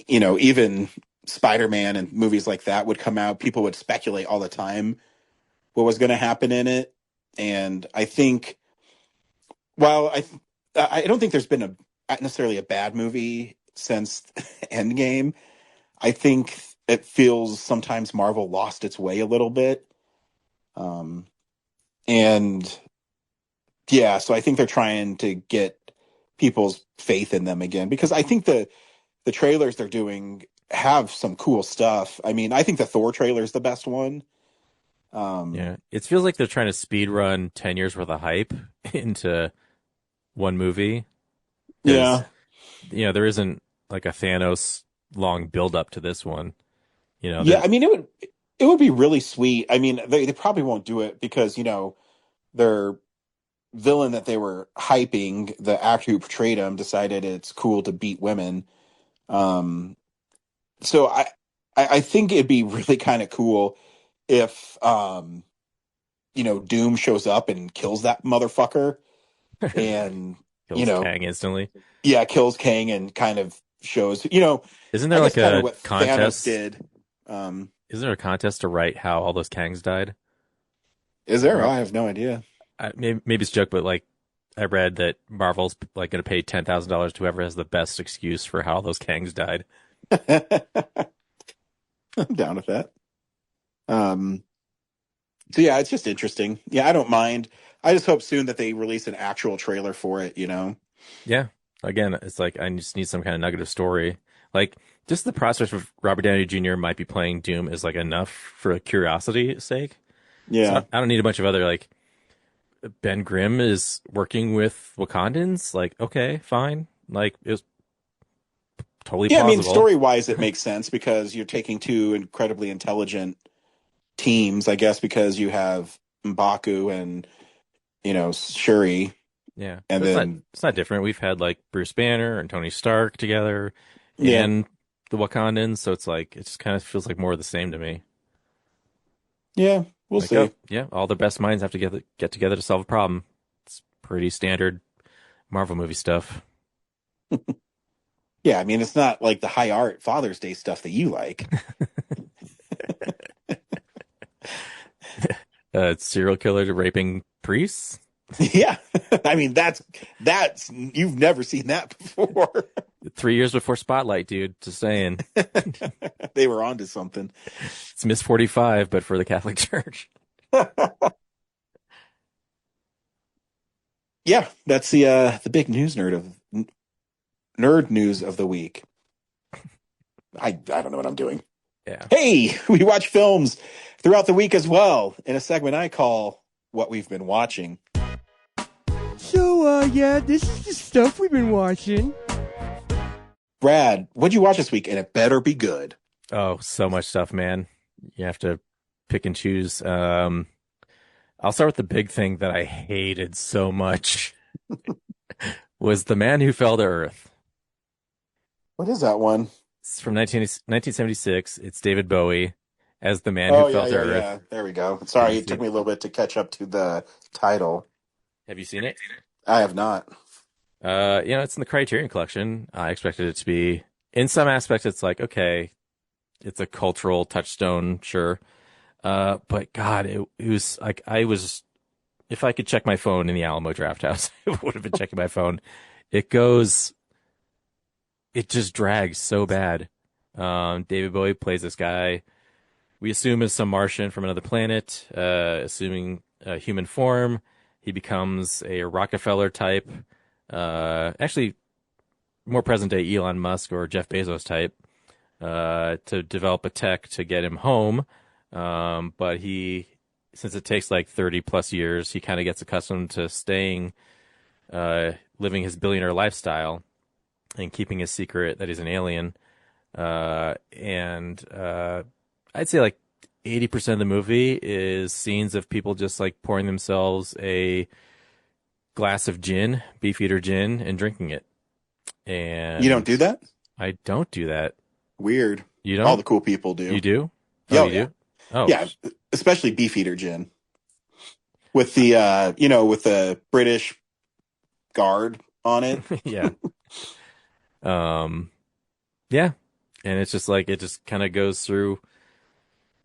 even Spider-Man and movies like that would come out, people would speculate all the time what was going to happen in it. And I think, while I don't think there's been necessarily a bad movie since Endgame, I think it feels sometimes Marvel lost its way a little bit. And yeah, so I think they're trying to get people's faith in them again, because I think the trailers they're doing have some cool stuff. I mean, I think the Thor trailer is the best one. Yeah, it feels like they're trying to speed run 10 years worth of hype into one movie. Yeah. There isn't like a Thanos long build up to this one. Yeah, I mean, it would be really sweet. I mean, they probably won't do it because, their villain that they were hyping, the actor who portrayed him, decided it's cool to beat women. So I think it'd be really kind of cool if, Doom shows up and kills that motherfucker and, kills Kang instantly. Yeah, kills Kang and kind of shows, Isn't there like a what contest? Thanos did. Isn't there a contest to write how all those Kangs died? Is there? I have no idea. Maybe it's a joke, but like I read that Marvel's like going to pay $10,000 to whoever has the best excuse for how those Kangs died. I'm down with that. So yeah, it's just interesting. Yeah, I don't mind. I just hope soon that they release an actual trailer for it, Yeah. Again, it's like I just need some kind of nugget of story. Like just the prospect of Robert Downey Jr. might be playing Doom is like enough for curiosity's sake. Yeah. So I don't need a bunch of other like Ben Grimm is working with Wakandans. Like, okay, fine. Like it was totally plausible. I mean, story-wise, it makes sense because you're taking two incredibly intelligent teams, I guess, because you have M'Baku and, Shuri. Yeah. And then it's not different. We've had like Bruce Banner and Tony Stark together Yeah. and the Wakandans. So it's like, it just kind of feels like more of the same to me. Yeah, we'll Like, see. oh, yeah. All the best minds have to get together to solve a problem. It's pretty standard Marvel movie stuff. Yeah, I mean, it's not like the high art Father's Day stuff that you like. Serial killer raping priests. Yeah, I mean that's you've never seen that before. 3 years before Spotlight, dude. Just saying. They were onto something. It's Miss 45, but for the Catholic Church. Yeah, that's the big nerd news of the week. I don't know what I'm doing. Yeah. Hey, we watch films throughout the week as well in a segment I call What We've Been Watching. So, yeah, this is the stuff we've been watching. Brad, what'd you watch this week? And it better be good. Oh, so much stuff, man. You have to pick and choose. I'll start with the big thing that I hated so much was The Man Who Fell to Earth. What is that one? It's from 1976. It's David Bowie as the man who fell to Earth. Yeah. There we go. Sorry, it took me a little bit to catch up to the title. Have you seen it? I have not. It's in the Criterion Collection. I expected it to be. In some aspects, it's like, okay, it's a cultural touchstone, sure. But God, it was like if I could check my phone in the Alamo Drafthouse, I would have been checking my phone. It just drags so bad. David Bowie plays this guy we assume is some Martian from another planet, assuming human form. He becomes a Rockefeller type, actually more present day Elon Musk or Jeff Bezos type, to develop a tech to get him home. But since it takes like 30 plus years, he kind of gets accustomed to staying, living his billionaire lifestyle and keeping his secret that he's an alien. I'd say like 80% of the movie is scenes of people just like pouring themselves a glass of gin, Beefeater gin, and drinking it. And you don't do that? I don't do that. Weird. You don't? All the cool people do. You do? Oh, you do? Oh, yeah. Especially Beefeater gin with the with the British guard on it. Yeah. Yeah. And it's just like, it just kind of goes through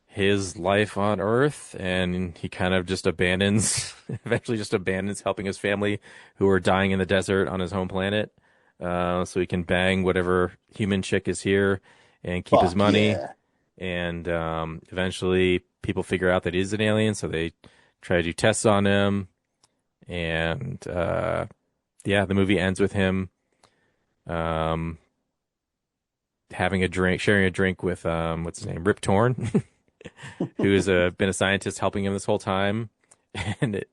his life on Earth, and he kind of just eventually just abandons helping his family who are dying in the desert on his home planet. So he can bang whatever human chick is here and keep his money. Yeah. And eventually people figure out that he's an alien, so they try to do tests on him. And the movie ends with him having a drink, sharing a drink with what's his name, Rip Torn, who has been a scientist helping him this whole time. And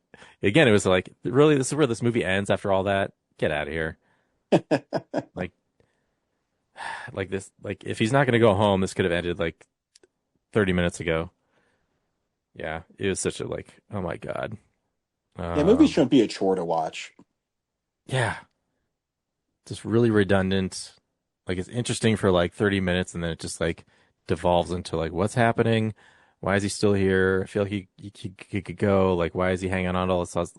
it was like, really, this is where this movie ends after all that? Get out of here. like this, like if he's not going to go home, this could have ended like 30 minutes ago. Yeah, it was such a like, oh my God. Movies shouldn't be a chore to watch. Yeah. Just really redundant. Like, it's interesting for like 30 minutes, and then it just like devolves into like, what's happening? Why is he still here? I feel like he could go. Like, why is he hanging on to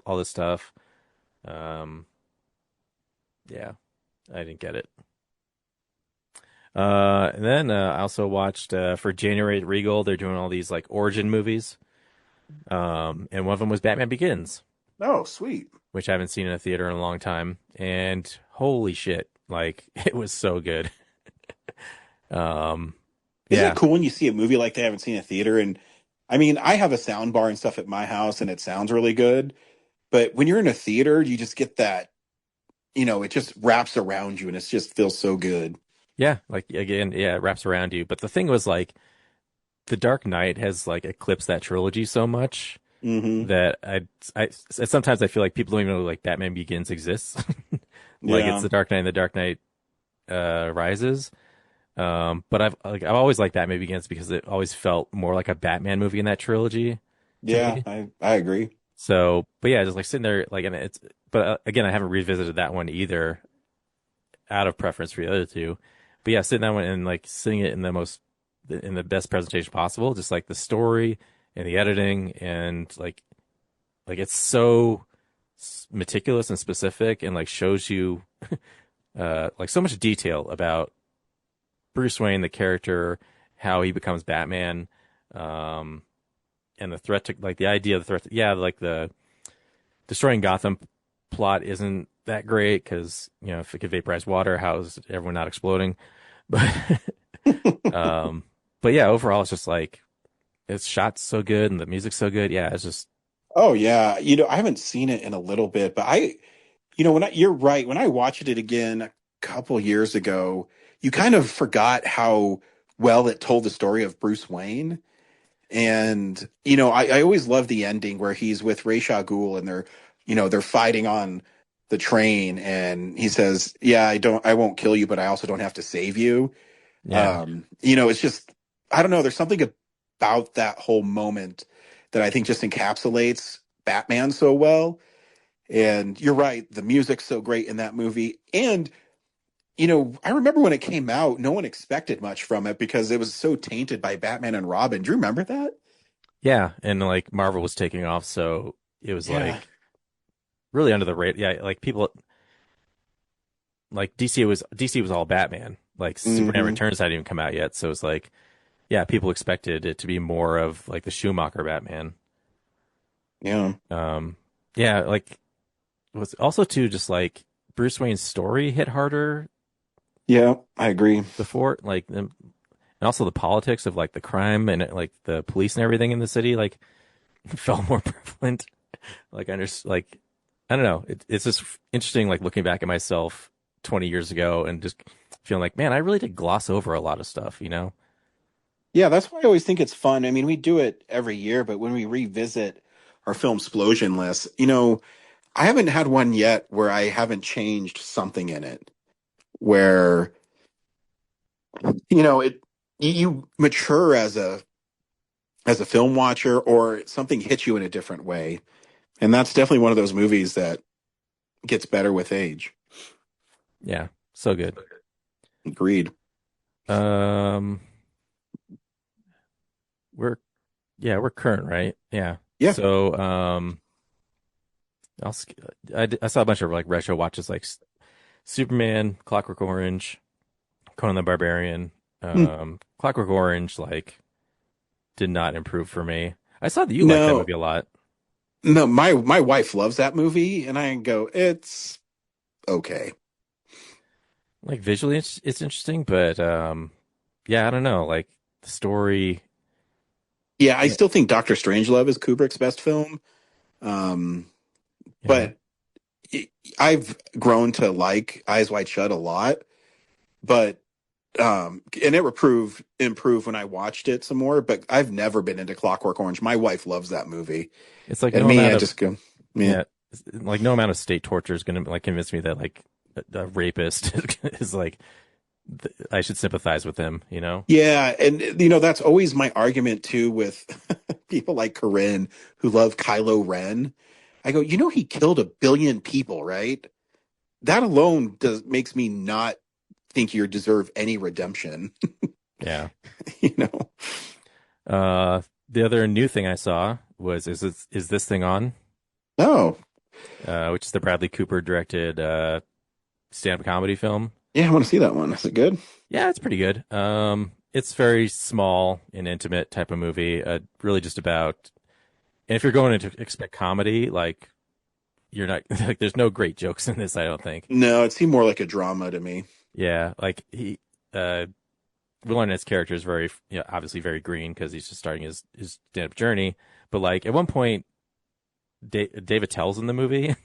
all this stuff? Yeah, I didn't get it. And then I also watched for January at Regal, they're doing all these like origin movies. And one of them was Batman Begins. Oh, sweet. Which I haven't seen in a theater in a long time. And holy shit, like, it was so good. Isn't it cool when you see a movie like that you haven't seen in a theater? And I mean, I have a sound bar and stuff at my house, and it sounds really good. But when you're in a theater, you just get that, it just wraps around you, and it just feels so good. Yeah, like, again, yeah, it wraps around you. But the thing was, like, The Dark Knight has, like, eclipsed that trilogy so much that I sometimes I feel like people don't even know, like, Batman Begins exists. It's The Dark Knight and The Dark Knight Rises. But I've always liked Batman Begins because it always felt more like a Batman movie in that trilogy. Yeah, I agree. So, but yeah, just like sitting there, like, and but again, I haven't revisited that one either out of preference for the other two. But yeah, sitting that one and like sitting it in the best presentation possible, just like the story and the editing and like it's so meticulous and specific and like shows you like so much detail about Bruce Wayne, the character, how he becomes Batman, and the threat to like the idea of the threat. Like the destroying Gotham plot isn't that great because if it could vaporize water, how is everyone not exploding? But but yeah, overall it's just like it's shot so good and the music's so good. Yeah, it's just. Oh yeah, I haven't seen it in a little bit, but you're right. When I watched it again a couple years ago, you kind of forgot how well it told the story of Bruce Wayne. And, I always love the ending where he's with Ra's al Ghul and they're fighting on the train and he says, yeah, I won't kill you, but I also don't have to save you. Yeah. It's just, I don't know. There's something about that whole moment that I think just encapsulates Batman so well. And you're right. The music's so great in that movie. And I remember when it came out, no one expected much from it because it was so tainted by Batman and Robin. Do you remember that? Yeah, and like Marvel was taking off, so it was Yeah. like really under the radar. Yeah, like people like DC was all Batman. Like Superman Mhm. Returns hadn't even come out yet, so it's like, yeah, people expected it to be more of like the Schumacher Batman. Yeah. Yeah, like it was also too just like Bruce Wayne's story hit harder Yeah, I agree. before, like, and also the politics of like the crime and like the police and everything in the city, like felt more prevalent. Like like I don't know, it's just interesting, like looking back at myself 20 years ago and just feeling like, man, I really did gloss over a lot of stuff, you know? Yeah, that's why I always think it's fun. I mean, we do it every year, but when we revisit our film explosion list, I haven't had one yet where I haven't changed something in it. Where, you mature as a film watcher, or something hits you in a different way. And that's definitely one of those movies that gets better with age. Yeah, so good. Agreed. We're current, right? Yeah. Yeah. So, I saw a bunch of like retro watches, like Superman, Clockwork Orange, Conan the Barbarian. Clockwork Orange, like, did not improve for me. I saw that you liked that movie a lot. No, my wife loves that movie, and I go, it's okay. Like visually, it's interesting, but yeah, I don't know. Like the story. Yeah, I still think Doctor Strangelove is Kubrick's best film. But I've grown to like Eyes Wide Shut a lot. But and it improved when I watched it some more. But I've never been into Clockwork Orange. My wife loves that movie. It's like and no me, amount I of, just go, yeah, like no amount of state torture is gonna like convince me that like a rapist is like I should sympathize with him, you know? Yeah, and that's always my argument too with people like Corinne who love Kylo Ren. I go, he killed 1 billion people, right? That alone makes me not think you deserve any redemption. Yeah. The other new thing I saw was is this thing on? Oh. Which is the Bradley Cooper directed stand-up comedy film. Yeah, I want to see that one. Is it good? Yeah, it's pretty good. It's very small and intimate type of movie. Really just about, and if you're going to expect comedy, like you're not like there's no great jokes in this, I don't think. No, it seemed more like a drama to me. Yeah, like Will Arnett's character is very, obviously very green because he's just starting his stand-up journey. But like at one point, David Tell's in the movie,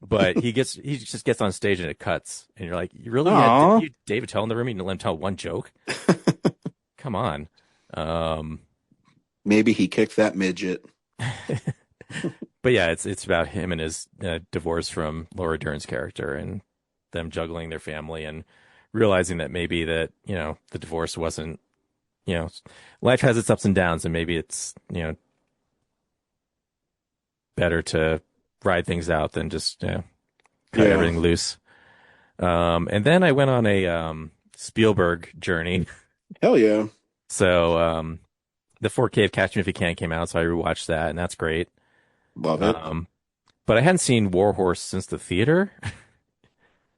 but he just gets on stage and it cuts, and you're like, you really had David Tell in the room? You didn't let him tell one joke? Come on. Maybe he kicked that midget. But yeah, it's about him and his divorce from Laura Dern's character and them juggling their family and realizing that maybe that, the divorce wasn't, life has its ups and downs, and maybe it's, better to ride things out than just, cut everything loose. And then I went on a Spielberg journey. Hell yeah. So the 4K of Catch Me If You Can came out, so I rewatched that, and that's great. Love it. But I hadn't seen War Horse since the theater.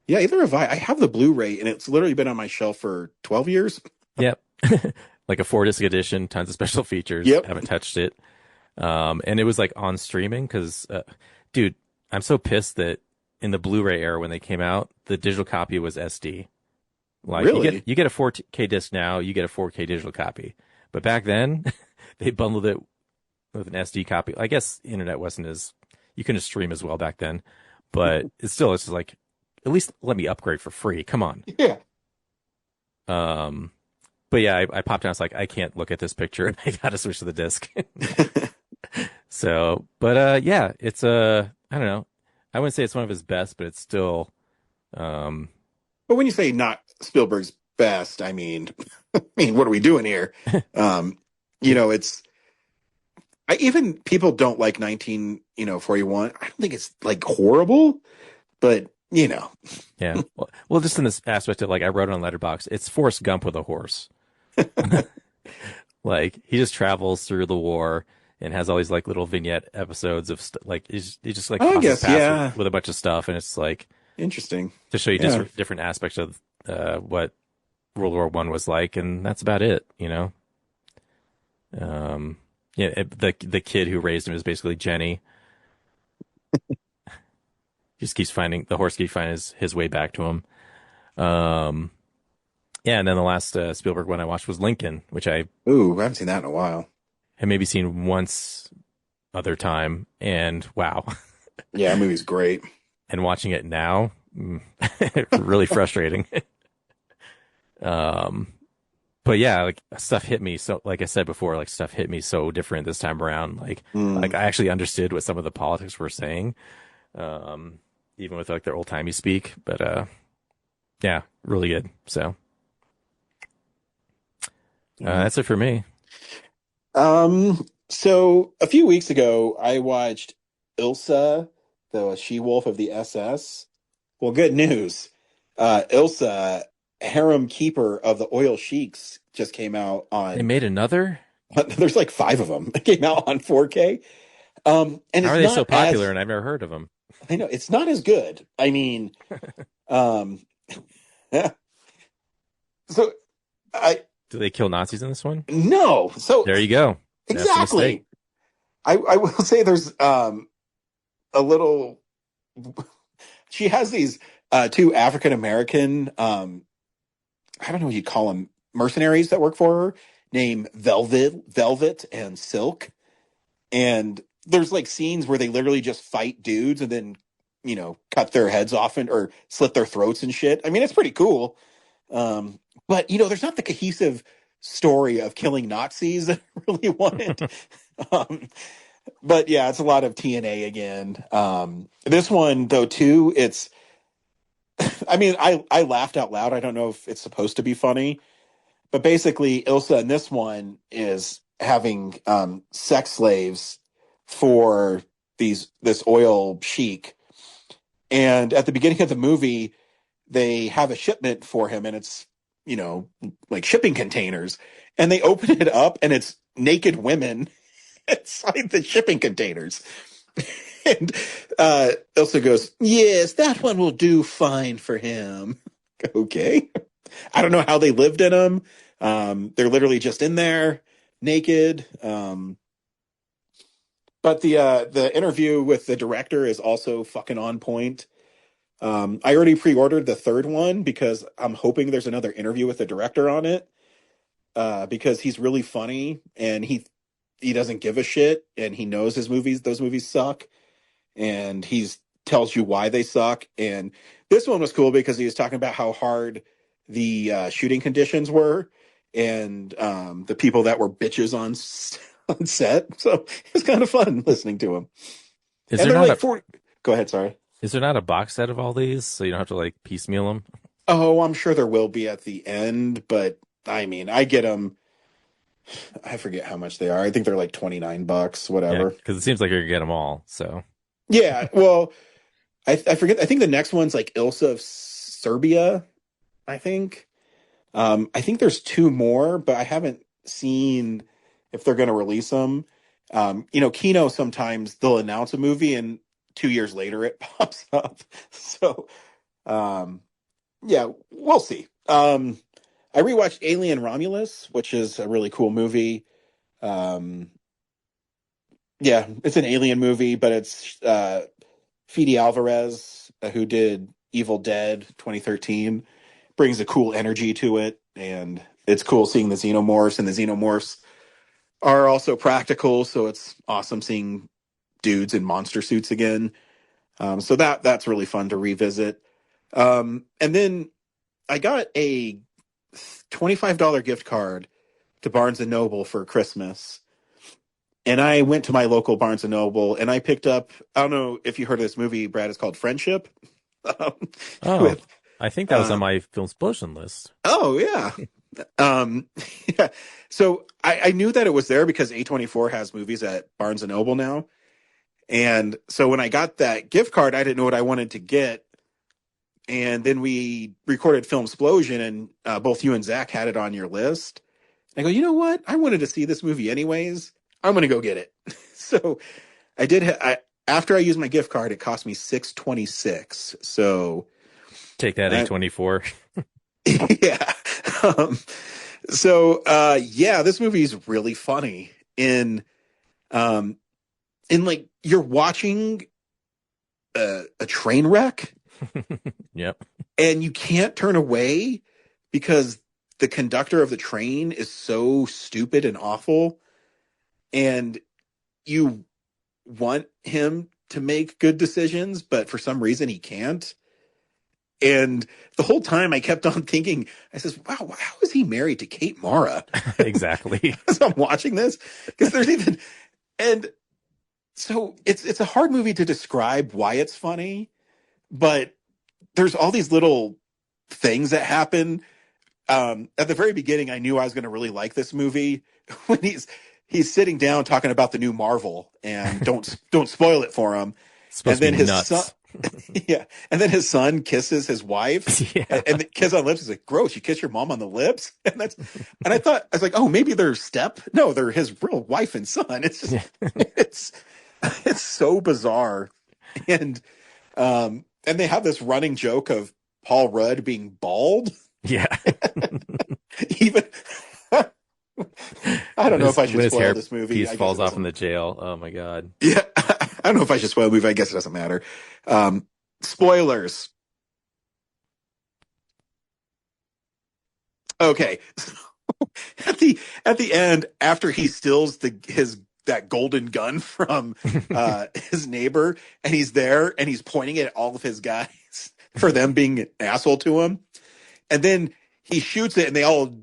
Yeah, either have I. I have the Blu-ray, and it's literally been on my shelf for 12 years. Yep. Like a 4-disc edition, tons of special features. Yep. Haven't touched it. And it was like on streaming because, dude, I'm so pissed that in the Blu-ray era when they came out, the digital copy was SD. Like really? you get a 4K disc now, you get a 4K digital copy. But back then, they bundled it with an SD copy. I guess the internet wasn't you couldn't stream as well back then, but it's just like, at least let me upgrade for free. Come on. Yeah. But yeah, I popped down. I was like, I can't look at this picture. I got to switch to the disc. So, but yeah, it's I don't know. I wouldn't say it's one of his best, but it's still. But when you say not Spielberg's best, I mean, what are we doing here? It's. Even people don't like 1941. I don't think it's like horrible, but you know. Yeah. Well, just in this aspect of like, I wrote it on Letterboxd, it's Forrest Gump with a horse. Like, he just travels through the war and has all these like little vignette episodes of like, he just like crosses paths with a bunch of stuff. And it's like interesting to show you different aspects of what World War I was like. And that's about it, you know? The kid who raised him is basically Jenny. Just keeps finding the horse keeps finding his way back to him. And then the last Spielberg one I watched was Lincoln, which I haven't seen that in a while. Had maybe seen once other time, and wow. Yeah, that movie's great. And watching it now, really frustrating. But yeah, like stuff hit me so, like I said before, like stuff hit me so different this time around. Like I actually understood what some of the politics were saying, even with like their old timey speak. But yeah, really good. So that's it for me. So a few weeks ago, I watched Ilsa, the she-wolf of the SS. Well, good news. Ilsa, Harem Keeper of the Oil Sheiks, just came out on... They made another? There's like 5 of them. It came out on 4K. And how are they so popular and I've never heard of them? I know, it's not as good. I mean, yeah. So, do they kill Nazis in this one? No. So there you go. Exactly. I will say there's a little. She has these 2 African American, I don't know what you'd call them, mercenaries that work for her, named Velvet and Silk, and there's like scenes where they literally just fight dudes and then, you know, cut their heads off or slit their throats and shit. I mean, it's pretty cool. But, you know, there's not the cohesive story of killing Nazis that I really wanted. But yeah, it's a lot of TNA again. This one, though, too, it's... I mean, I laughed out loud. I don't know if it's supposed to be funny. But basically, Ilsa in this one is having sex slaves for this oil sheik. And at the beginning of the movie, they have a shipment for him, and it's, you know, like shipping containers. And they open it up, and it's naked women inside the shipping containers. And Ilsa goes, yes, that one will do fine for him. Okay. I don't know how they lived in them. They're literally just in there, naked. But the interview with the director is also fucking on point. I already pre-ordered the 3rd one because I'm hoping there's another interview with the director on it. Because he's really funny and he doesn't give a shit, and he knows those movies suck, and he tells you why they suck. And this one was cool because he was talking about how hard the shooting conditions were, and the people that were bitches on set. So it was kind of fun listening to him. Go ahead, sorry. Is there not a box set of all these, so you don't have to like piecemeal them? Oh, I'm sure there will be at the end, but I mean, I get them. I forget how much they are. I think they're like $29, whatever. Because it seems like you're gonna get them all. So yeah, well, I forget. I think the next one's like Ilsa of Serbia. I think. I think there's 2 more, but I haven't seen if they're going to release them. You know, Kino, sometimes they'll announce a movie and 2 years later it pops up. So, yeah, we'll see. I rewatched Alien Romulus, which is a really cool movie. Yeah, it's an alien movie, but it's Fede Alvarez, who did Evil Dead 2013, brings a cool energy to it, and it's cool seeing the xenomorphs, and the xenomorphs are also practical, so it's awesome seeing dudes in monster suits again. So that's really fun to revisit. And then I got a $25 gift card to Barnes & Noble for Christmas. And I went to my local Barnes & Noble, and I picked up, I don't know if you heard of this movie, Brad, it's called Friendship. I think that was on my Film Explosion list. Oh, yeah. Yeah. So I knew that it was there because A24 has movies at Barnes & Noble now. And so when I got that gift card, I didn't know what I wanted to get. and then we recorded Film Explosion, and both you and Zach had it on your list. I go, you know what? I wanted to see this movie anyways. I'm going to go get it. So I did. After I used my gift card, it cost me $6.26. So take that, A24. Yeah. Yeah, this movie is really funny in like you're watching a train wreck. Yep. And you can't turn away because the conductor of the train is so stupid and awful. And you want him to make good decisions, but for some reason he can't. And the whole time I kept on thinking, I says, wow, how is he married to Kate Mara? Exactly. As I'm watching this, because there's even, and so it's a hard movie to describe why it's funny, but there's all these little things that happen. At the very beginning, I knew I was going to really like this movie when he's sitting down talking about the new Marvel, and don't spoil it for him. And then his son, yeah, and then his son kisses his wife, and the kiss on lips is like, gross. You kiss your mom on the lips, and I thought, I was like, oh, maybe they're no, they're his real wife and son. It's just, it's so bizarre, and they have this running joke of Paul Rudd being bald. Yeah. Even I don't know if I should spoil this movie. He falls off in the jail. Oh my God. Yeah. I don't know if I should spoil the movie. I guess it doesn't matter. Spoilers. Okay. At the end, after he steals that golden gun from his neighbor, and he's there and he's pointing it at all of his guys for them being an asshole to him. And then he shoots it and they all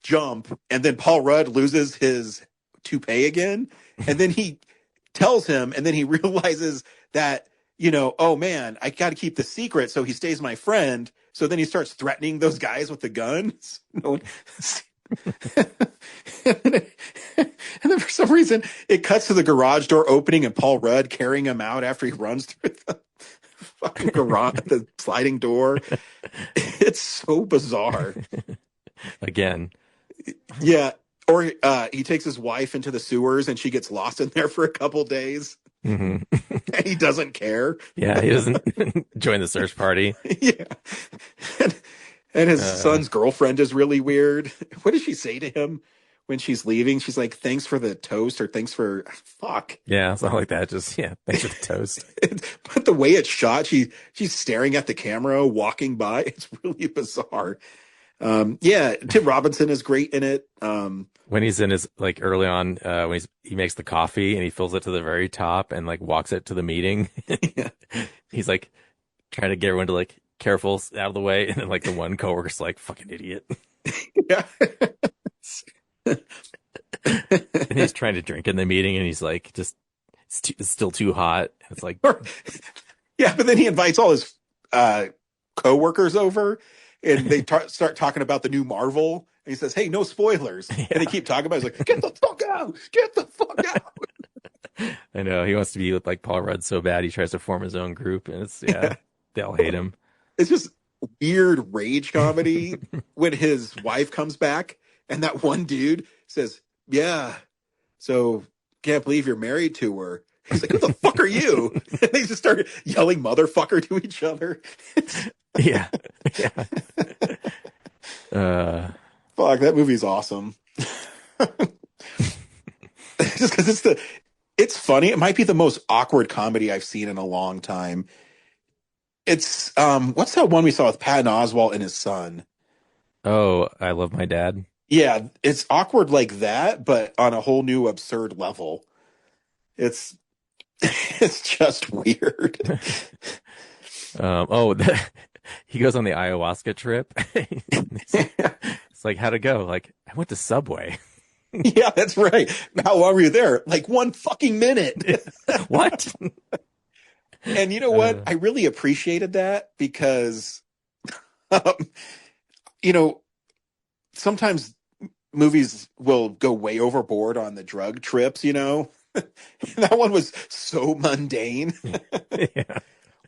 jump. And then Paul Rudd loses his toupee again. And then he tells him, and then he realizes that, oh man, I got to keep the secret. So he stays my friend. So then he starts threatening those guys with the guns. And then for some reason it cuts to the garage door opening and Paul Rudd carrying him out after he runs through the fucking garage, the sliding door. It's so bizarre. Again. Yeah. Or he takes his wife into the sewers and she gets lost in there for a couple days. Mm-hmm. And he doesn't care. Yeah, he doesn't join the search party. Yeah. And his son's girlfriend is really weird. What does she say to him when she's leaving? She's like, thanks for the toast, or thanks for fuck. Yeah, something like that. Just, thanks for the toast. But the way it's shot, she's staring at the camera, walking by. It's really bizarre. Tim Robinson is great in it. When he's in his, like, early on, when he makes the coffee and he fills it to the very top and like walks it to the meeting. Yeah. He's like trying to get everyone to like careful out of the way, and then like the one coworker's like, fucking idiot. Yeah. And he's trying to drink in the meeting and he's like, just it's still too hot. It's like, yeah, but then he invites all his coworkers over, and they start talking about the new Marvel. And he says, "Hey, no spoilers." Yeah. And they keep talking about it. He's like, "Get the fuck out! Get the fuck out!" I know, he wants to be with like Paul Rudd so bad. He tries to form his own group, and they all hate him. It's just weird rage comedy when his wife comes back and that one dude says, "Yeah, so can't believe you're married to her." He's like, "Who the fuck are you?" And they just start yelling "motherfucker" to each other. Yeah. Fuck, that movie's awesome. Just because it's funny. It might be the most awkward comedy I've seen in a long time. It's what's that one we saw with Patton Oswalt and his son? Oh, I Love My Dad. Yeah, it's awkward like that, but on a whole new absurd level. It's just weird. He goes on the ayahuasca trip. It's like, how'd it go? Like, I went to Subway. Yeah, that's right. How long were you there? Like 1 fucking minute. What? And you know what? I really appreciated that because, sometimes movies will go way overboard on the drug trips, That one was so mundane. Yeah.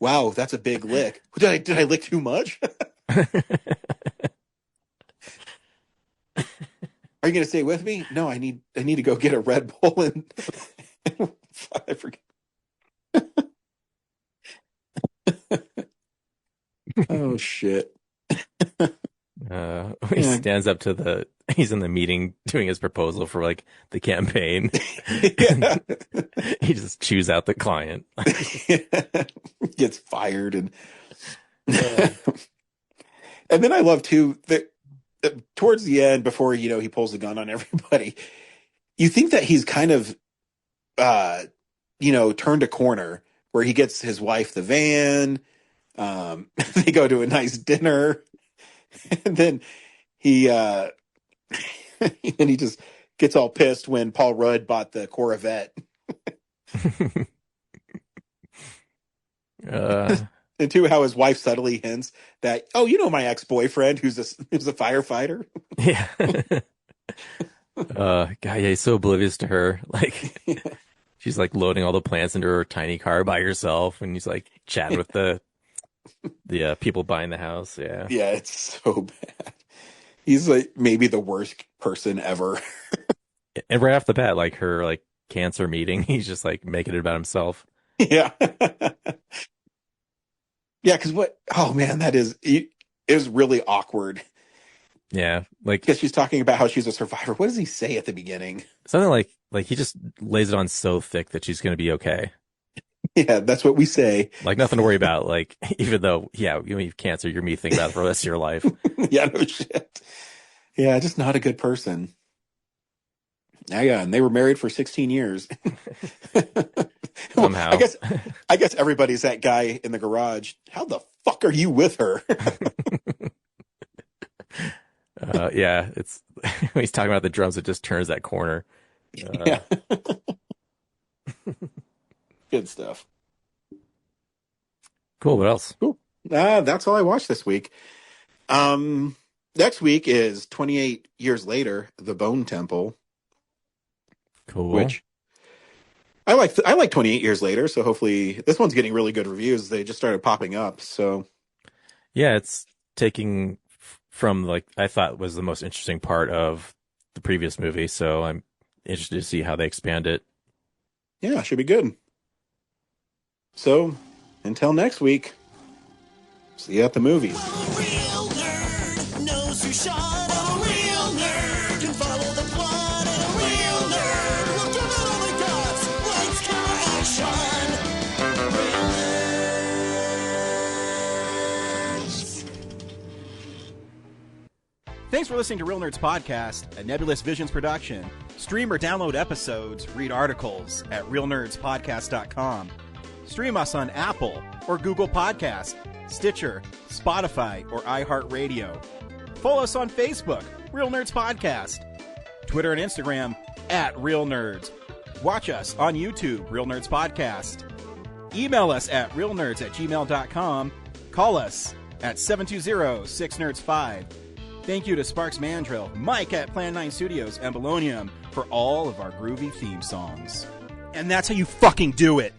wow, that's a big lick. Did I lick too much? Are you going to stay with me? No, I need to go get a Red Bull and I forget. Oh shit. He stands up to he's in the meeting doing his proposal for like the campaign. He just chews out the client. Gets fired and then I love too that towards the end, before he pulls the gun on everybody, you think that he's kind of turned a corner where he gets his wife the van, they go to a nice dinner, and then he just gets all pissed when Paul Rudd bought the Corvette. And too, how his wife subtly hints that, oh, my ex-boyfriend who's a firefighter. Yeah. God, yeah, he's so oblivious to her. Like, she's like loading all the plants into her tiny car by herself, and he's like chatting with the people buying the house. Yeah. Yeah, it's so bad. He's like maybe the worst person ever. And right off the bat, like her like cancer meeting, he's just like making it about himself. Yeah. Yeah, because it was really awkward. Yeah, like because she's talking about how she's a survivor. What does he say at the beginning? Something like he just lays it on so thick that she's going to be okay. Yeah, that's what we say. Like nothing to worry about. Like even though, yeah, you have cancer, you're me thinking about it for the rest of your life. Yeah, no shit. Yeah, just not a good person. Yeah, and they were married for 16 years. Somehow. I guess everybody's that guy in the garage. How the fuck are you with her? Yeah, it's when he's talking about the drums, it just turns that corner. Yeah. Good stuff. Cool. What else? Cool. That's all I watched this week. Next week is 28 Years Later, The Bone Temple. Cool. Which I like 28 Years Later, so hopefully this one's getting really good reviews. They just started popping up, so yeah, it's taking from like I thought was the most interesting part of the previous movie, so I'm interested to see how they expand it. Yeah, should be good. So until next week, see you at the movies. A real nerd knows who shot. A real nerd can follow the plot. And a real nerd will give it all they got. Lights, camera, action. Real nerds. Thanks for listening to Real Nerds Podcast, a Nebulous Visions production. Stream or download episodes, read articles at realnerdspodcast.com. Stream us on Apple or Google Podcast, Stitcher, Spotify, or iHeartRadio. Follow us on Facebook, Real Nerds Podcast. Twitter and Instagram, @RealNerds. Watch us on YouTube, Real Nerds Podcast. Email us at realnerds@gmail.com. Call us at 720-6nerds5. Thank you to Sparks Mandrill, Mike at Plan 9 Studios, and Bolognium for all of our groovy theme songs. And that's how you fucking do it.